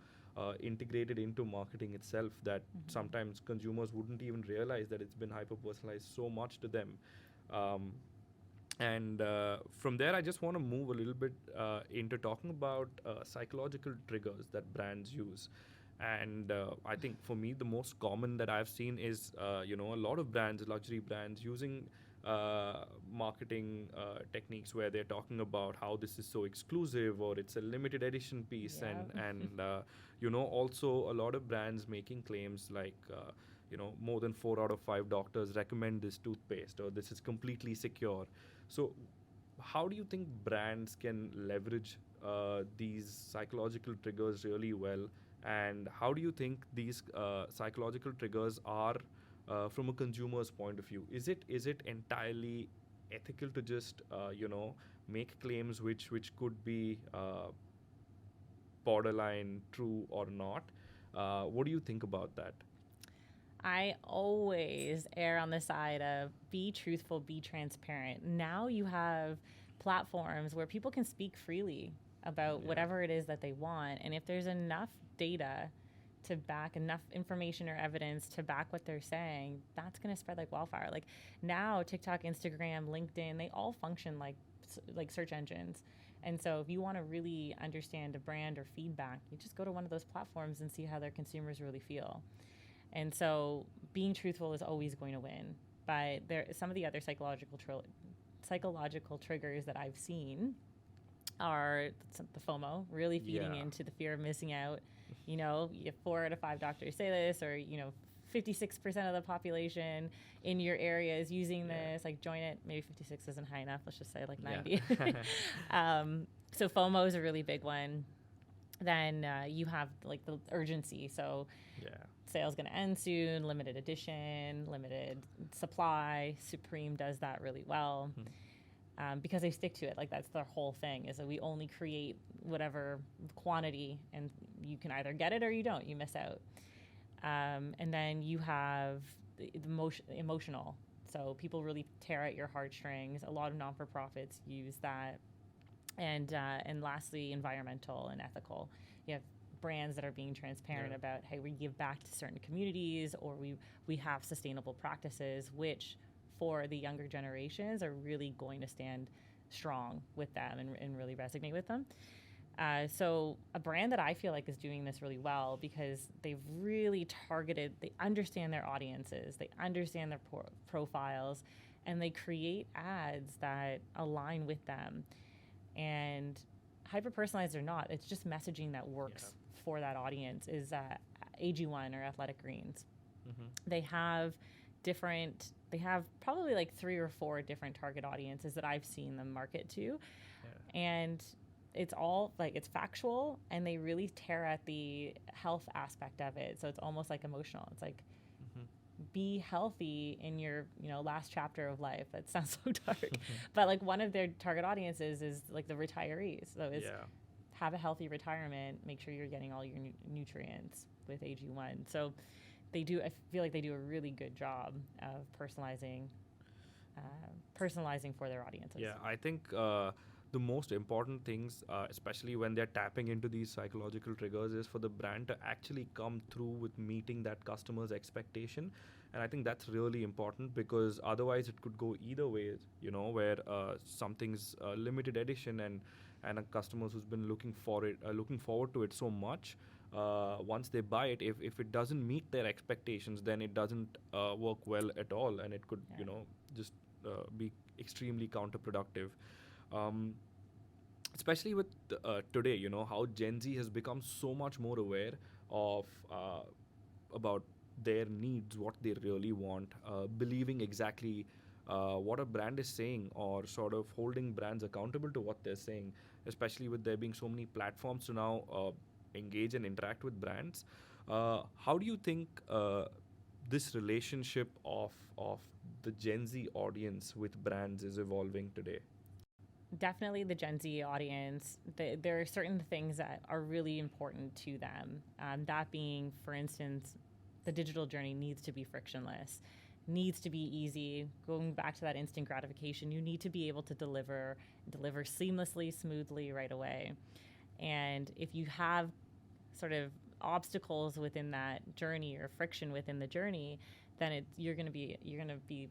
Speaker 1: integrated into marketing itself, that sometimes consumers wouldn't even realize that it's been hyper personalized so much to them. And from there, I just want to move a little bit into talking about psychological triggers that brands use. And I think for me, the most common that I've seen is, a lot of brands, luxury brands, using marketing techniques where they're talking about how this is so exclusive or it's a limited edition piece. And also a lot of brands making claims like, more than 4 out of 5 doctors recommend this toothpaste, or this is completely secure. So how do you think brands can leverage these psychological triggers really well? And how do you think these psychological triggers are from a consumer's point of view? Is it entirely ethical to just make claims which could be borderline true or not. What do you think about that?
Speaker 2: I always err on the side of be truthful, be transparent. Now you have platforms where people can speak freely about whatever it is that they want. And if there's enough data to back, enough information or evidence to back what they're saying, that's going to spread like wildfire. Like now TikTok, Instagram, LinkedIn, they all function like search engines. And so if you want to really understand a brand or feedback, you just go to one of those platforms and see how their consumers really feel. And so being truthful is always going to win. But there, some of the other psychological triggers that I've seen are the FOMO, really feeding into the fear of missing out. You know, 4 out of 5 doctors say this, or 56% of the population in your area is using this. Like, join it. Maybe 56 isn't high enough. Let's just say like 90. So FOMO is a really big one. Then you have like the urgency. So sale's going to end soon, limited edition, limited supply. Supreme does that really well. Because they stick to it. Like, that's their whole thing, is that we only create whatever quantity, and you can either get it or you don't. You miss out. And then you have the emotional. So people really tear at your heartstrings. A lot of non-for-profits use that. And lastly, environmental and ethical. You have brands that are being transparent about, hey, we give back to certain communities, or we have sustainable practices, which for the younger generations are really going to stand strong with them and really resonate with them. So a brand that I feel like is doing this really well, because they've really targeted, they understand their audiences, they understand their profiles, and they create ads that align with them. And hyper-personalized or not, it's just messaging that works for that audience, is AG1 or Athletic Greens. They have probably like 3 or 4 different target audiences that I've seen them market to. And it's all like, it's factual, and they really tear at the health aspect of it. So it's almost like emotional. It's like, be healthy in your last chapter of life. That sounds so dark. But like, one of their target audiences is like the retirees. So it's have a healthy retirement, make sure you're getting all your nutrients with AG1. So I feel like they do a really good job of personalizing for their audiences.
Speaker 1: Yeah, I think the most important things, especially when they're tapping into these psychological triggers, is for the brand to actually come through with meeting that customer's expectation. And I think that's really important, because otherwise it could go either way, where something's limited edition, and a customer who's been looking forward to it so much, once they buy it, if it doesn't meet their expectations, then it doesn't work well at all, and it could just be extremely counterproductive. Especially with today, how Gen Z has become so much more aware of about their needs, what they really want, believing exactly what a brand is saying, or sort of holding brands accountable to what they're saying, especially with there being so many platforms to now engage and interact with brands. How do you think this relationship of the Gen Z audience with brands is evolving today?
Speaker 2: Definitely the Gen Z audience, there are certain things that are really important to them. That being, for instance, the digital journey needs to be frictionless, needs to be easy. Going back to that instant gratification, you need to be able to deliver seamlessly, smoothly right away. And if you have sort of obstacles within that journey or friction within the journey, then you're going to be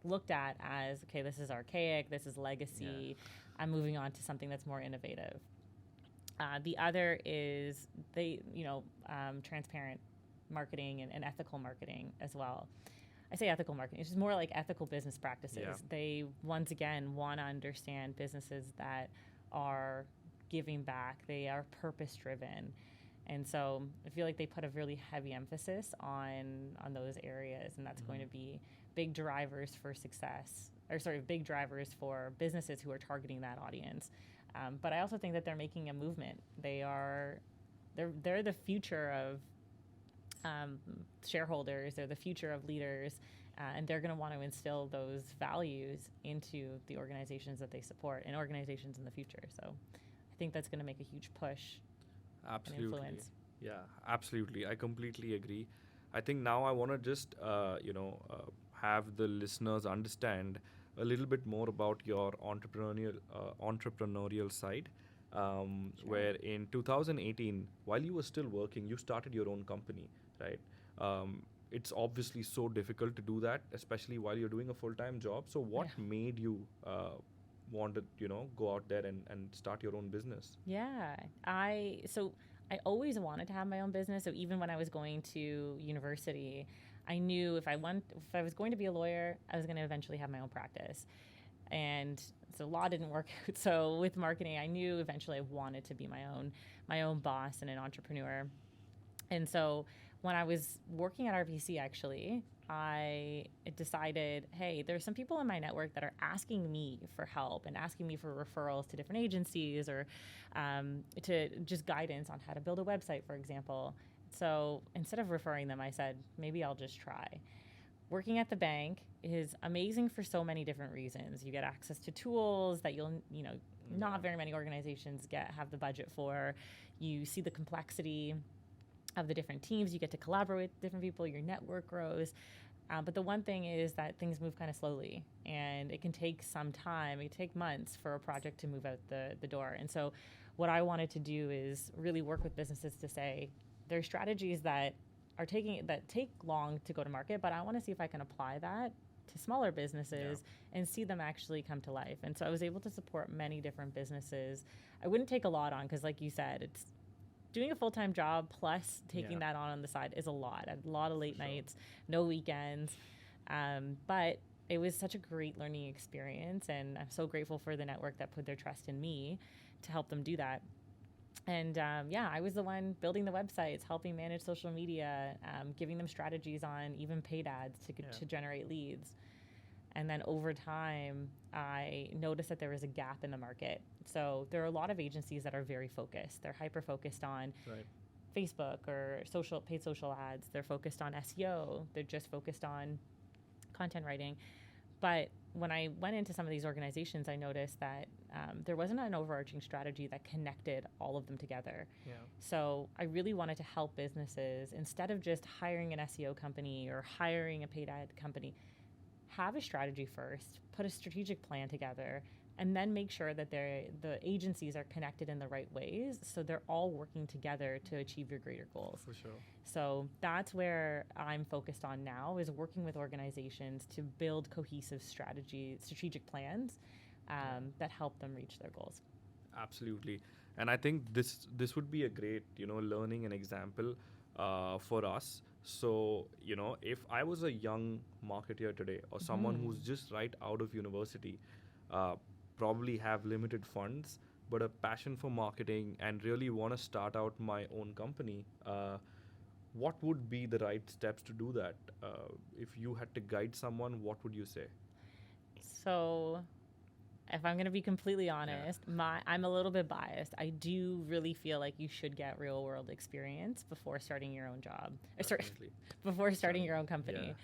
Speaker 2: looked at as, okay, this is archaic, this is legacy, I'm moving on to something that's more innovative. The other is transparent marketing and ethical marketing as well. I say ethical marketing, it's just more like ethical business practices. They, once again, want to understand businesses that are giving back, they are purpose driven. And so I feel like they put a really heavy emphasis on those areas, and that's going to be big drivers for success, or sort of big drivers for businesses who are targeting that audience. But I also think that they're making a movement. They're the future of shareholders, they're the future of leaders, and they're going to want to instill those values into the organizations that they support and organizations in the future. So I think that's going to make a huge push. and
Speaker 1: Absolutely.
Speaker 2: influence.
Speaker 1: Yeah, absolutely. I completely agree. I think now I want to just, have the listeners understand a little bit more about your entrepreneurial side.
Speaker 2: Sure.
Speaker 1: Where in 2018, while you were still working, you started your own company, right? It's obviously so difficult to do that, especially while you're doing a full-time job. So, what
Speaker 2: Yeah.
Speaker 1: made you want to, go out there and start your own business?
Speaker 2: Yeah. I always wanted to have my own business. So even when I was going to university, I knew if I was going to be a lawyer, I was going to eventually have my own practice. And so law didn't work out. So with marketing, I knew eventually I wanted to be my own boss and an entrepreneur. And so when I was working at RBC, actually, I decided, hey, there's some people in my network that are asking me for help and asking me for referrals to different agencies or to just guidance on how to build a website, for example. So instead of referring them, I said, maybe I'll just try. Working at the bank is amazing for so many different reasons. You get access to tools that not very many organizations have the budget for. You see the complexity of the different teams. You get to collaborate with different people. Your network grows. But the one thing is that things move kind of slowly, and it can take some time. It can take months for a project to move out the door. And so, what I wanted to do is really work with businesses to say there are strategies that take long to go to market, but I want to see if I can apply that to smaller businesses and see them actually come to life. And so I was able to support many different businesses. I wouldn't take a lot on because, like you said, it's doing a full-time job plus taking that on the side is a lot of late nights, no weekends, but it was such a great learning experience, and I'm so grateful for the network that put their trust in me to help them do that. And I was the one building the websites, helping manage social media, giving them strategies on even paid ads to generate leads. And then over time, I noticed that there was a gap in the market. So there are a lot of agencies that are very focused. They're hyper focused on Facebook or paid social ads. They're focused on SEO. They're just focused on content writing. But when I went into some of these organizations, I noticed that there wasn't an overarching strategy that connected all of them together.
Speaker 1: Yeah.
Speaker 2: So I really wanted to help businesses, instead of just hiring an SEO company or hiring a paid ad company, have a strategy first, put a strategic plan together, and then make sure that the agencies are connected in the right ways so they're all working together to achieve your greater goals.
Speaker 1: For sure.
Speaker 2: So that's where I'm focused on now, is working with organizations to build cohesive strategic plans that help them reach their goals.
Speaker 1: Absolutely. And I think this would be a great, learning and example for us. So, if I was a young marketeer today or someone who's just right out of university, uh, probably have limited funds, but a passion for marketing and really want to start out my own company, what would be the right steps to do that? If you had to guide someone, what would you say?
Speaker 2: So if I'm going to be completely honest, I'm a little bit biased. I do really feel like you should get real world experience before starting your own job. Before starting your own company.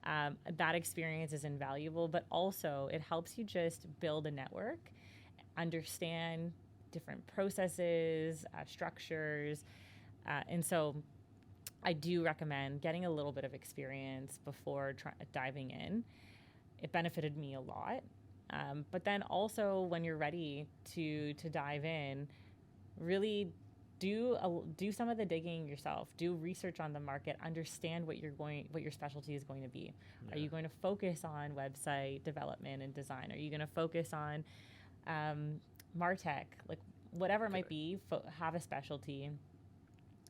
Speaker 2: That experience is invaluable, but also it helps you just build a network, understand different processes, structures. And so I do recommend getting a little bit of experience before diving in. It benefited me a lot. But then also when you're ready to dive in, really do some of the digging yourself. Do research on the market. Understand what your specialty is going to be. Are you going to focus on website development and design? Are you going to focus on MarTech? Like whatever it might be, have a specialty.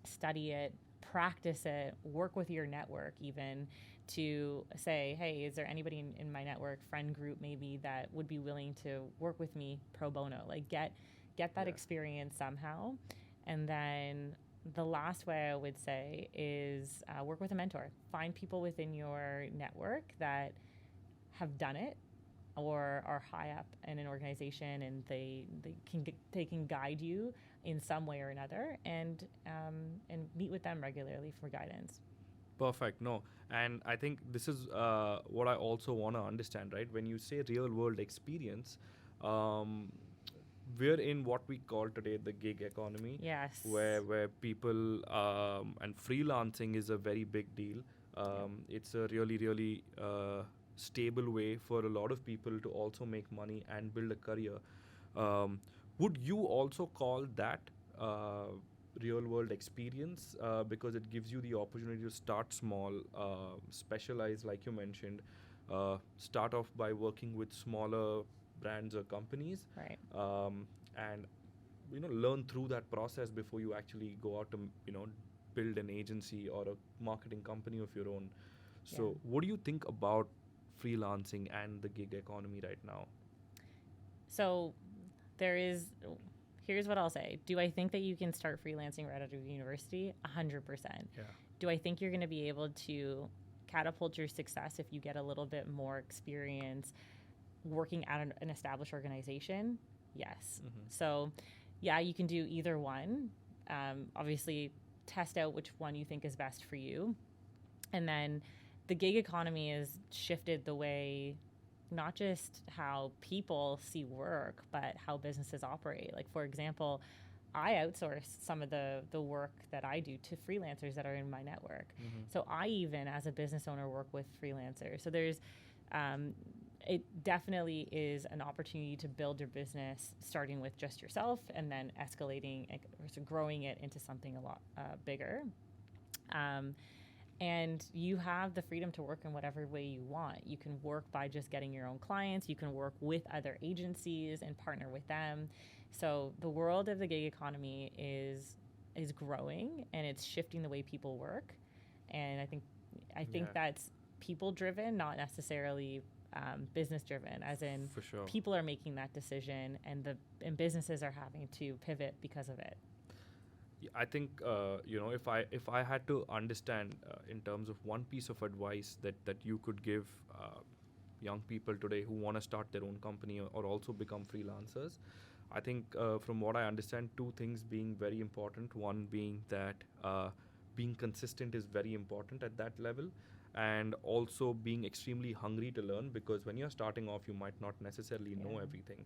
Speaker 2: Study it, practice it, work with your network even to say, hey, is there anybody in my network, friend group maybe, that would be willing to work with me pro bono? Like get that experience somehow. And then the last way I would say is work with a mentor. Find people within your network that have done it or are high up in an organization, and they can guide you in some way or another, and meet with them regularly for guidance.
Speaker 1: Perfect. No, and I think this is what I also want to understand, right? When you say real world experience, um, we're in what we call today the gig economy,
Speaker 2: Yes.
Speaker 1: where people and freelancing is a very big deal. It's a really stable way for a lot of people to also make money and build a career. Um, would you also call that real world experience, because it gives you the opportunity to start small, specialize, like you mentioned, start off by working with smaller brands or companies,
Speaker 2: Right.
Speaker 1: and learn through that process before you actually go out to build an agency or a marketing company of your own. So
Speaker 2: Yeah.
Speaker 1: what do you think about freelancing and the gig economy right now?
Speaker 2: So there is, here's what I'll say. Do I think that you can start freelancing right out of university? 100%.
Speaker 1: Yeah.
Speaker 2: Do I think you're going to be able to catapult your success if you get a little bit more experience working at an established organization? Yes. So, yeah, you can do either one. Obviously, test out which one you think is best for you. And then the gig economy has shifted the way, not just how people see work, but how businesses operate. Like, for example, I outsource some of the work that I do to freelancers that are in my network. So I even, as a business owner, work with freelancers. So there's, it definitely is an opportunity to build your business starting with just yourself and then escalating, so growing it into something a lot bigger. And you have the freedom to work in whatever way you want. You can work by just getting your own clients. You can work with other agencies and partner with them. So the world of the gig economy is growing, and it's shifting the way people work. And I think that's people driven, not necessarily business driven. As in,
Speaker 1: For sure.
Speaker 2: people are making that decision, and businesses are having to pivot because of it.
Speaker 1: I think if I had to understand in terms of one piece of advice that you could give young people today who want to start their own company or also become freelancers, I think from what I understand, two things being very important. One being that being consistent is very important at that level, and also being extremely hungry to learn, because when you're starting off, you might not necessarily know everything.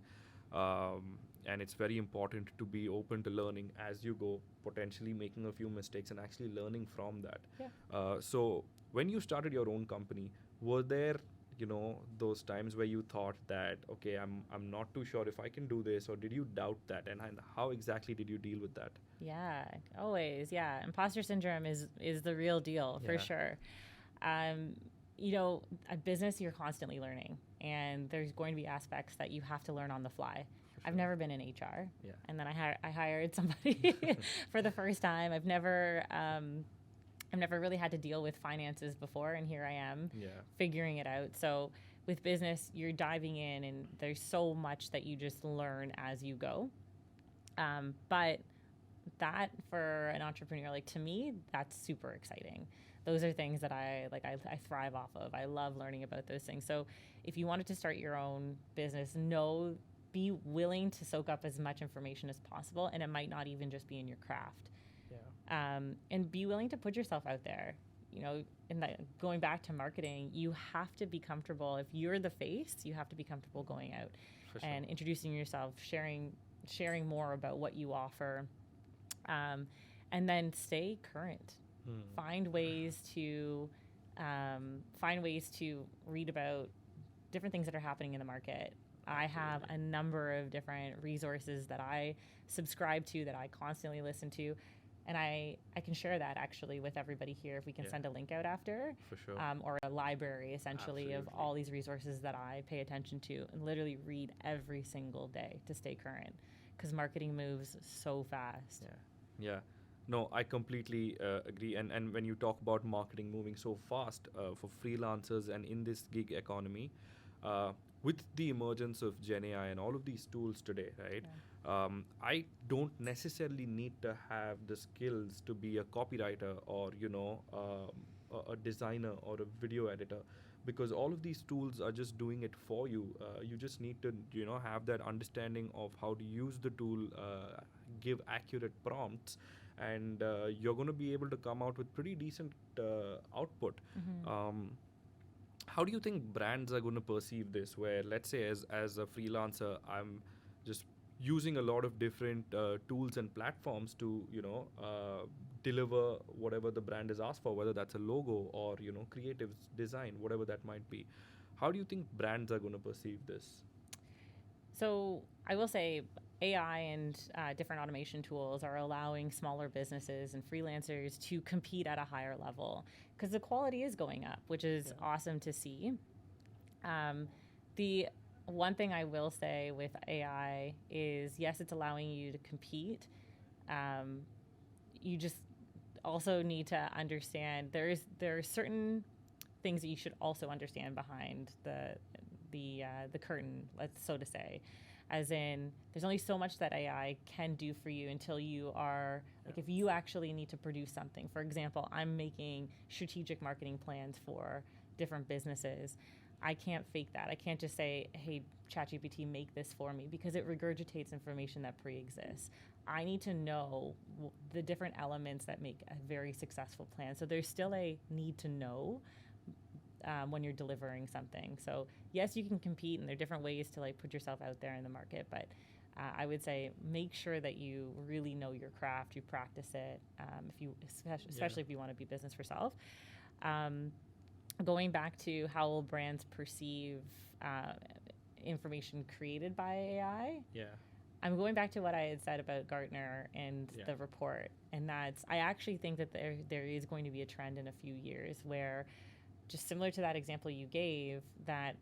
Speaker 1: And it's very important to be open to learning as you go, potentially making a few mistakes and actually learning from that. So when you started your own company, were there those times where you thought that, okay, I'm not too sure if I can do this, or did you doubt that, and how exactly did you deal with that?
Speaker 2: Yeah, always. Yeah, imposter syndrome is the real deal for sure. A business, you're constantly learning, and there's going to be aspects that you have to learn on the fly. I've never been in HR, and then I hired somebody for the first time. I've never really had to deal with finances before, and here I am figuring it out. So with business, you're diving in, and there's so much that you just learn as you go. But that, for an entrepreneur, like, to me, that's super exciting. Those are things that I thrive off of. I love learning about those things. So if you wanted to start your own business, be willing to soak up as much information as possible, and it might not even just be in your craft. And be willing to put yourself out there. Going back to marketing, you have to be comfortable. If you're the face, you have to be comfortable going out and introducing yourself, sharing more about what you offer, and then stay current. Find ways to read about different things that are happening in the market. I have a number of different resources that I subscribe to, that I constantly listen to, and I can share that actually with everybody here if we can send a link out after.
Speaker 1: For sure.
Speaker 2: Or a library, essentially, of all these resources that I pay attention to and literally read every single day to stay current, because marketing moves so fast.
Speaker 1: Yeah. No, I completely agree. And when you talk about marketing moving so fast for freelancers and in this gig economy, with the emergence of Gen AI and all of these tools today, right? I don't necessarily need to have the skills to be a copywriter or a designer or a video editor, because all of these tools are just doing it for you. You just need to have that understanding of how to use the tool, give accurate prompts, and you're going to be able to come out with pretty decent output. How do you think brands are going to perceive this, where, let's say, as a freelancer, I'm just using a lot of different tools and platforms to deliver whatever the brand is asked for, whether that's a logo or creative design, whatever that might be. How do you think brands are going to perceive this?
Speaker 2: So I will say AI and different automation tools are allowing smaller businesses and freelancers to compete at a higher level because the quality is going up, which is awesome to see. The one thing I will say with AI is, yes, it's allowing you to compete. You just also need to understand there are certain things that you should also understand behind the curtain, let's so to say, as in there's only so much that AI can do for you until you are like, if you actually need to produce something. For example, I'm making strategic marketing plans for different businesses. I can't fake that. I can't just say, hey, ChatGPT, make this for me, because it regurgitates information that pre-exists. I need to know the different elements that make a very successful plan. So there's still a need to know when you're delivering something. So yes, you can compete, and there are different ways to like put yourself out there in the market, but I would say make sure that you really know your craft, you practice it, especially if you want to be business for self. Going back to how will brands perceive information created by AI?
Speaker 1: Yeah.
Speaker 2: I'm going back to what I had said about Gartner and the report, and that's, I actually think that there is going to be a trend in a few years where, just similar to that example you gave, that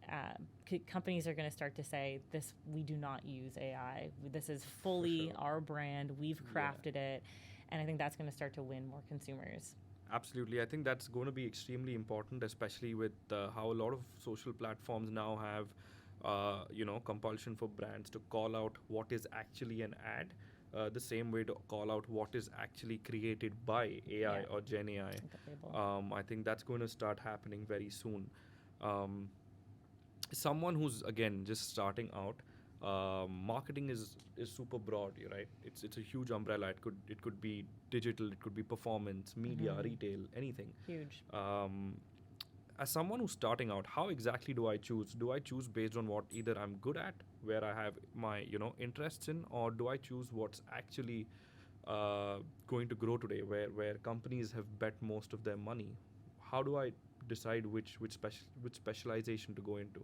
Speaker 2: companies are going to start to say, "This, we do not use AI. This is fully our brand. We've crafted it," and I think that's going to start to win more consumers.
Speaker 1: Absolutely. I think that's going to be extremely important, especially with how a lot of social platforms now have, compulsion for brands to call out what is actually an ad, the same way to call out what is actually created by AI or Gen AI. I think that's going to start happening very soon. Someone who's, again, just starting out, marketing is super broad, right? It's a huge umbrella. It could be digital, it could be performance, media, retail, anything.
Speaker 2: Huge.
Speaker 1: As someone who's starting out, how exactly do I choose? Do I choose based on what either I'm good at, where I have my interests in, or do I choose what's actually going to grow today, where companies have bet most of their money? How do I decide which specialization to go into?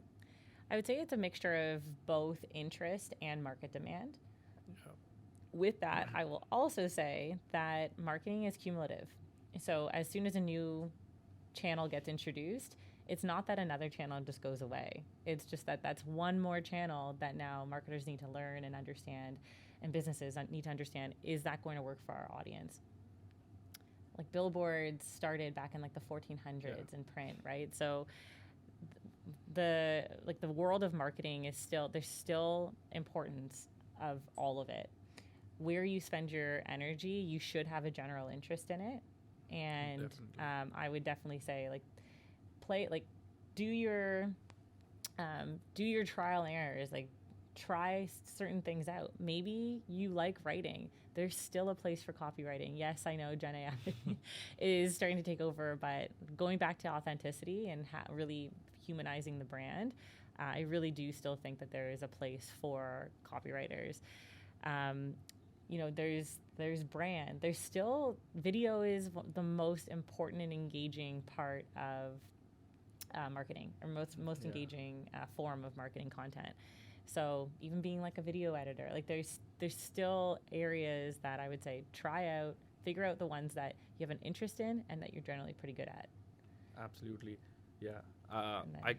Speaker 2: I would say it's a mixture of both interest and market demand.
Speaker 1: Yeah.
Speaker 2: With that, I will also say that marketing is cumulative. So as soon as a new channel gets introduced, it's not that another channel just goes away. It's just that that's one more channel that now marketers need to learn and understand, and businesses need to understand, is that going to work for our audience? Like billboards started back in like the 1400s in print, right? So the world of marketing is still, there's still importance of all of it. Where you spend your energy, you should have a general interest in it. And I would definitely say do your trial and errors, like try certain things out. Maybe you like writing. There's still a place for copywriting. Yes, I know Gen AI is starting to take over, but going back to authenticity and really humanizing the brand, I really do still think that there is a place for copywriters. There's brand. There's still, video is the most important and engaging part of marketing, or most engaging form of marketing content. So even being like a video editor, like there's still areas that I would say try out, figure out the ones that you have an interest in and that you're generally pretty good at.
Speaker 1: Absolutely. Yeah. I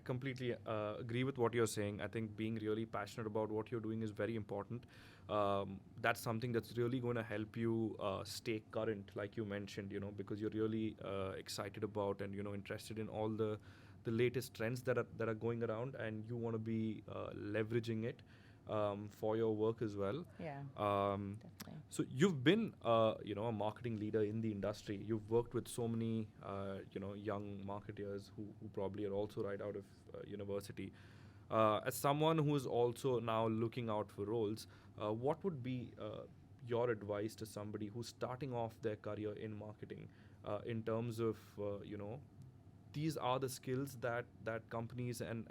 Speaker 1: completely agree with what you're saying. I think being really passionate about what you're doing is very important. That's something that's really going to help you stay current, like you mentioned, because you're really excited about and interested in all the latest trends that are going around, and you want to be leveraging it for your work as well.
Speaker 2: Yeah, definitely.
Speaker 1: So you've been, a marketing leader in the industry. You've worked with so many, young marketeers who probably are also right out of university. As someone who is also now looking out for roles, what would be your advice to somebody who's starting off their career in marketing in terms of, these are the skills that companies and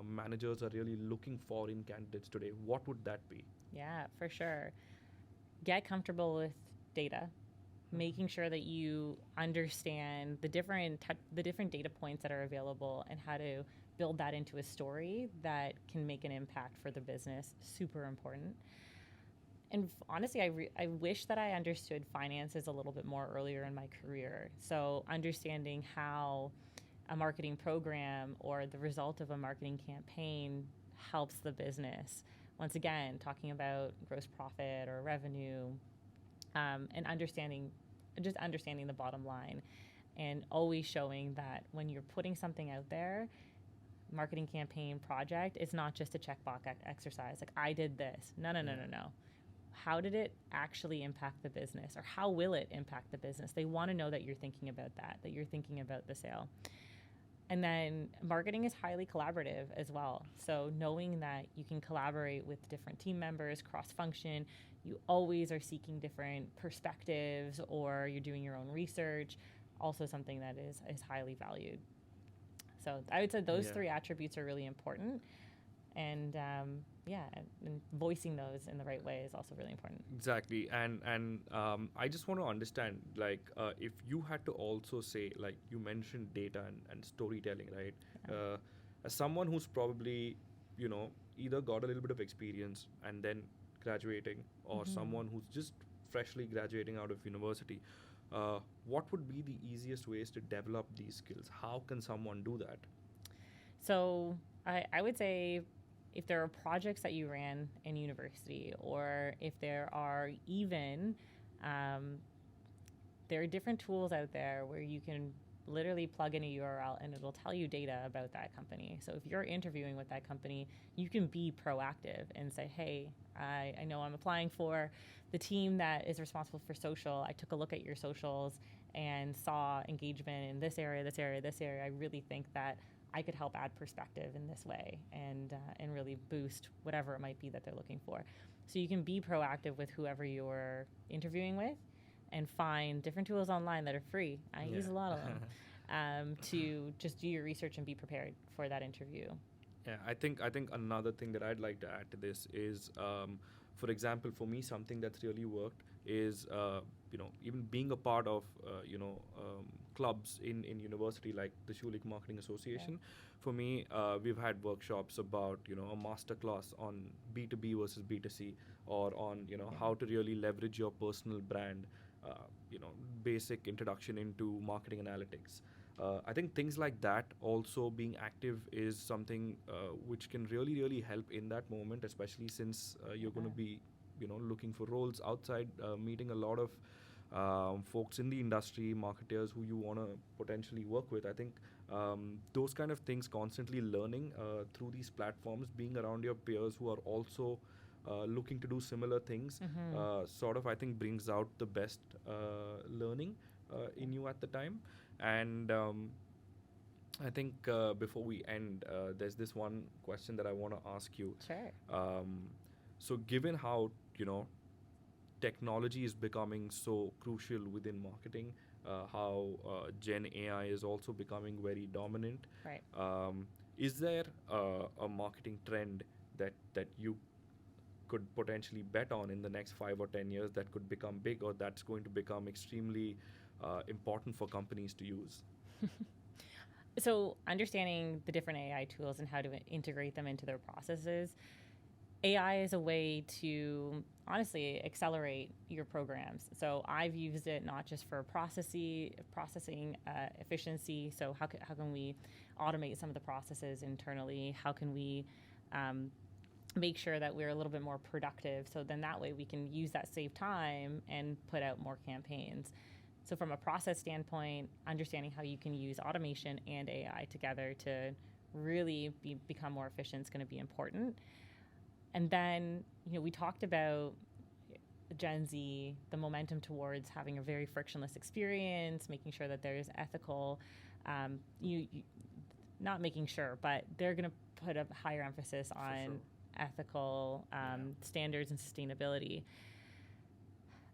Speaker 1: managers are really looking for in candidates today, what would that be?
Speaker 2: Yeah, for sure. Get comfortable with data, making sure that you understand the different data points that are available and how to build that into a story that can make an impact for the business. Super important. And honestly, I wish that I understood finances a little bit more earlier in my career. So understanding how a marketing program or the result of a marketing campaign helps the business. Once again, talking about gross profit or revenue, and understanding the bottom line, and always showing that when you're putting something out there, marketing campaign project, it's not just a checkbox exercise. Like, I did this. No. How did it actually impact the business, or how will it impact the business? They want to know that you're thinking about that you're thinking about the sale. And then marketing is highly collaborative as well. So knowing that you can collaborate with different team members, cross-function, you always are seeking different perspectives, or you're doing your own research, also something that is highly valued. So I would say those three attributes are really important. And and voicing those in the right way is also really important.
Speaker 1: Exactly. And I just want to understand, like, if you had to also say, like, you mentioned data and storytelling, right?
Speaker 2: Yeah.
Speaker 1: As someone who's probably, either got a little bit of experience and then graduating, or someone who's just freshly graduating out of university, what would be the easiest ways to develop these skills? How can someone do that?
Speaker 2: So I would say, if there are projects that you ran in university, or if there are even, there are different tools out there where you can literally plug in a URL and it'll tell you data about that company. So if you're interviewing with that company, you can be proactive and say, hey, I know I'm applying for the team that is responsible for social. I took a look at your socials and saw engagement in this area. I really think that I could help add perspective in this way, and really boost whatever it might be that they're looking for. So you can be proactive with whoever you're interviewing with, and find different tools online that are free. I use a lot of them to just do your research and be prepared for that interview.
Speaker 1: Yeah, I think another thing that I'd like to add to this is, for example, for me, something that's really worked is, even being a part of, clubs in university, like the Schulich Marketing Association.
Speaker 2: Yeah.
Speaker 1: For me, we've had workshops about, a master class on B2B versus B2C, or on, how to really leverage your personal brand, basic introduction into marketing analytics. I think things like that, also being active, is something which can really, really help in that moment, especially since you're going to be, looking for roles outside, meeting a lot of folks in the industry, marketeers who you want to potentially work with. I think those kind of things, constantly learning through these platforms, being around your peers who are also looking to do similar things, sort of, I think, brings out the best learning in you at the time. And I think before we end, there's this one question that I want to ask you.
Speaker 2: Sure.
Speaker 1: So given how, technology is becoming so crucial within marketing, how Gen AI is also becoming very dominant,
Speaker 2: Right.
Speaker 1: Is there a marketing trend that you could potentially bet on in the next 5 or 10 years that could become big, or that's going to become extremely important for companies to use?
Speaker 2: So understanding the different AI tools and how to integrate them into their processes. AI is a way to honestly accelerate your programs. So I've used it not just for processing efficiency. So how can we automate some of the processes internally? How can we make sure that we're a little bit more productive? So then that way we can use that saved time and put out more campaigns. So from a process standpoint, understanding how you can use automation and AI together to really become more efficient is going to be important. And then, we talked about Gen Z, the momentum towards having a very frictionless experience, making sure that there's ethical, not making sure, but they're going to put a higher emphasis on ethical standards and sustainability.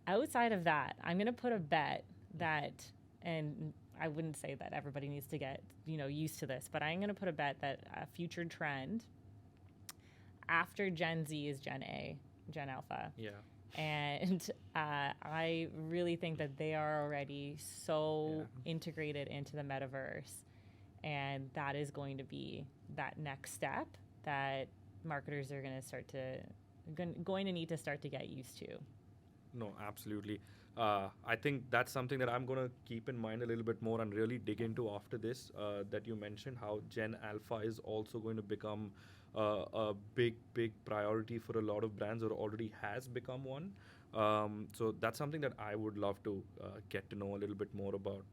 Speaker 2: Outside of that, I'm going to put a bet that, and I wouldn't say that everybody needs to get, used to this, but I'm going to put a bet that a future trend after Gen Z is Gen A, Gen Alpha.
Speaker 1: Yeah.
Speaker 2: And I really think that they are already so integrated into the metaverse. And that is going to be that next step that marketers are going to need to start to get used to.
Speaker 1: No, absolutely. I think that's something that I'm going to keep in mind a little bit more and really dig into after this. That you mentioned how Gen Alpha is also going to become a big priority for a lot of brands, or already has become one. So that's something that I would love to get to know a little bit more about.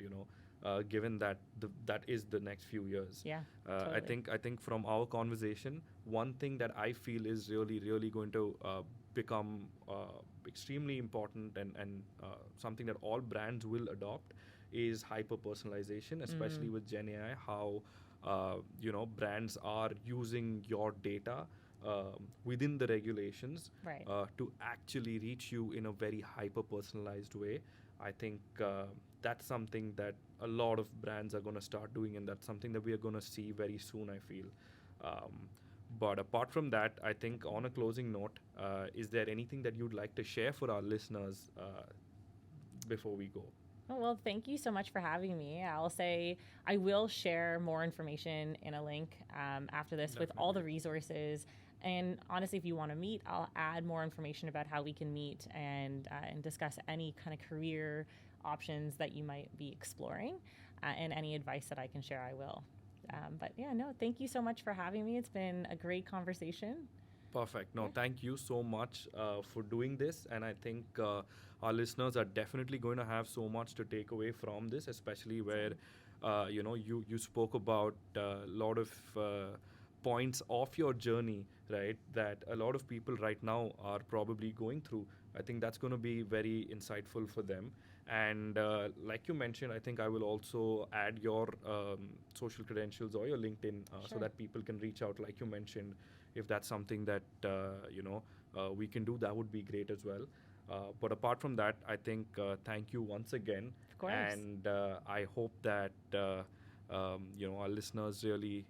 Speaker 1: Given that that is the next few years.
Speaker 2: Yeah, totally.
Speaker 1: I think from our conversation, one thing that I feel is really going to become extremely important, and something that all brands will adopt is hyper personalization, especially with Gen AI. How brands are using your data within the regulations
Speaker 2: Right.
Speaker 1: to actually reach you in a very hyper personalized way. I think that's something that a lot of brands are going to start doing, and that's something that we are going to see very soon, I feel. But apart from that, I think on a closing note, is there anything that you'd like to share for our listeners before we go?
Speaker 2: Oh, well, thank you so much for having me. I'll say I will share more information in a link after this with all the resources. And honestly, if you want to meet, I'll add more information about how we can meet and discuss any kind of career options that you might be exploring, and any advice that I can share, I will. But yeah, no, thank you so much for having me. It's been a great conversation.
Speaker 1: Perfect. No, thank you so much for doing this. And I think our listeners are definitely going to have so much to take away from this, especially where, you spoke about a lot of points of your journey, right, that a lot of people right now are probably going through. I think that's going to be very insightful for them. And like you mentioned, I think I will also add your social credentials or your LinkedIn so that people can reach out, like you mentioned. If that's something that we can do, that would be great as well. But apart from that, I think thank you once again.
Speaker 2: Of course.
Speaker 1: And I hope that our listeners really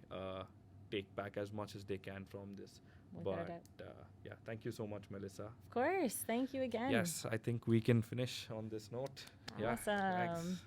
Speaker 1: take back as much as they can from this.
Speaker 2: Without a doubt.
Speaker 1: Yeah, thank you so much, Melissa.
Speaker 2: Of course. Thank you again.
Speaker 1: Yes, I think we can finish on this note.
Speaker 2: Awesome.
Speaker 1: Yeah, thanks.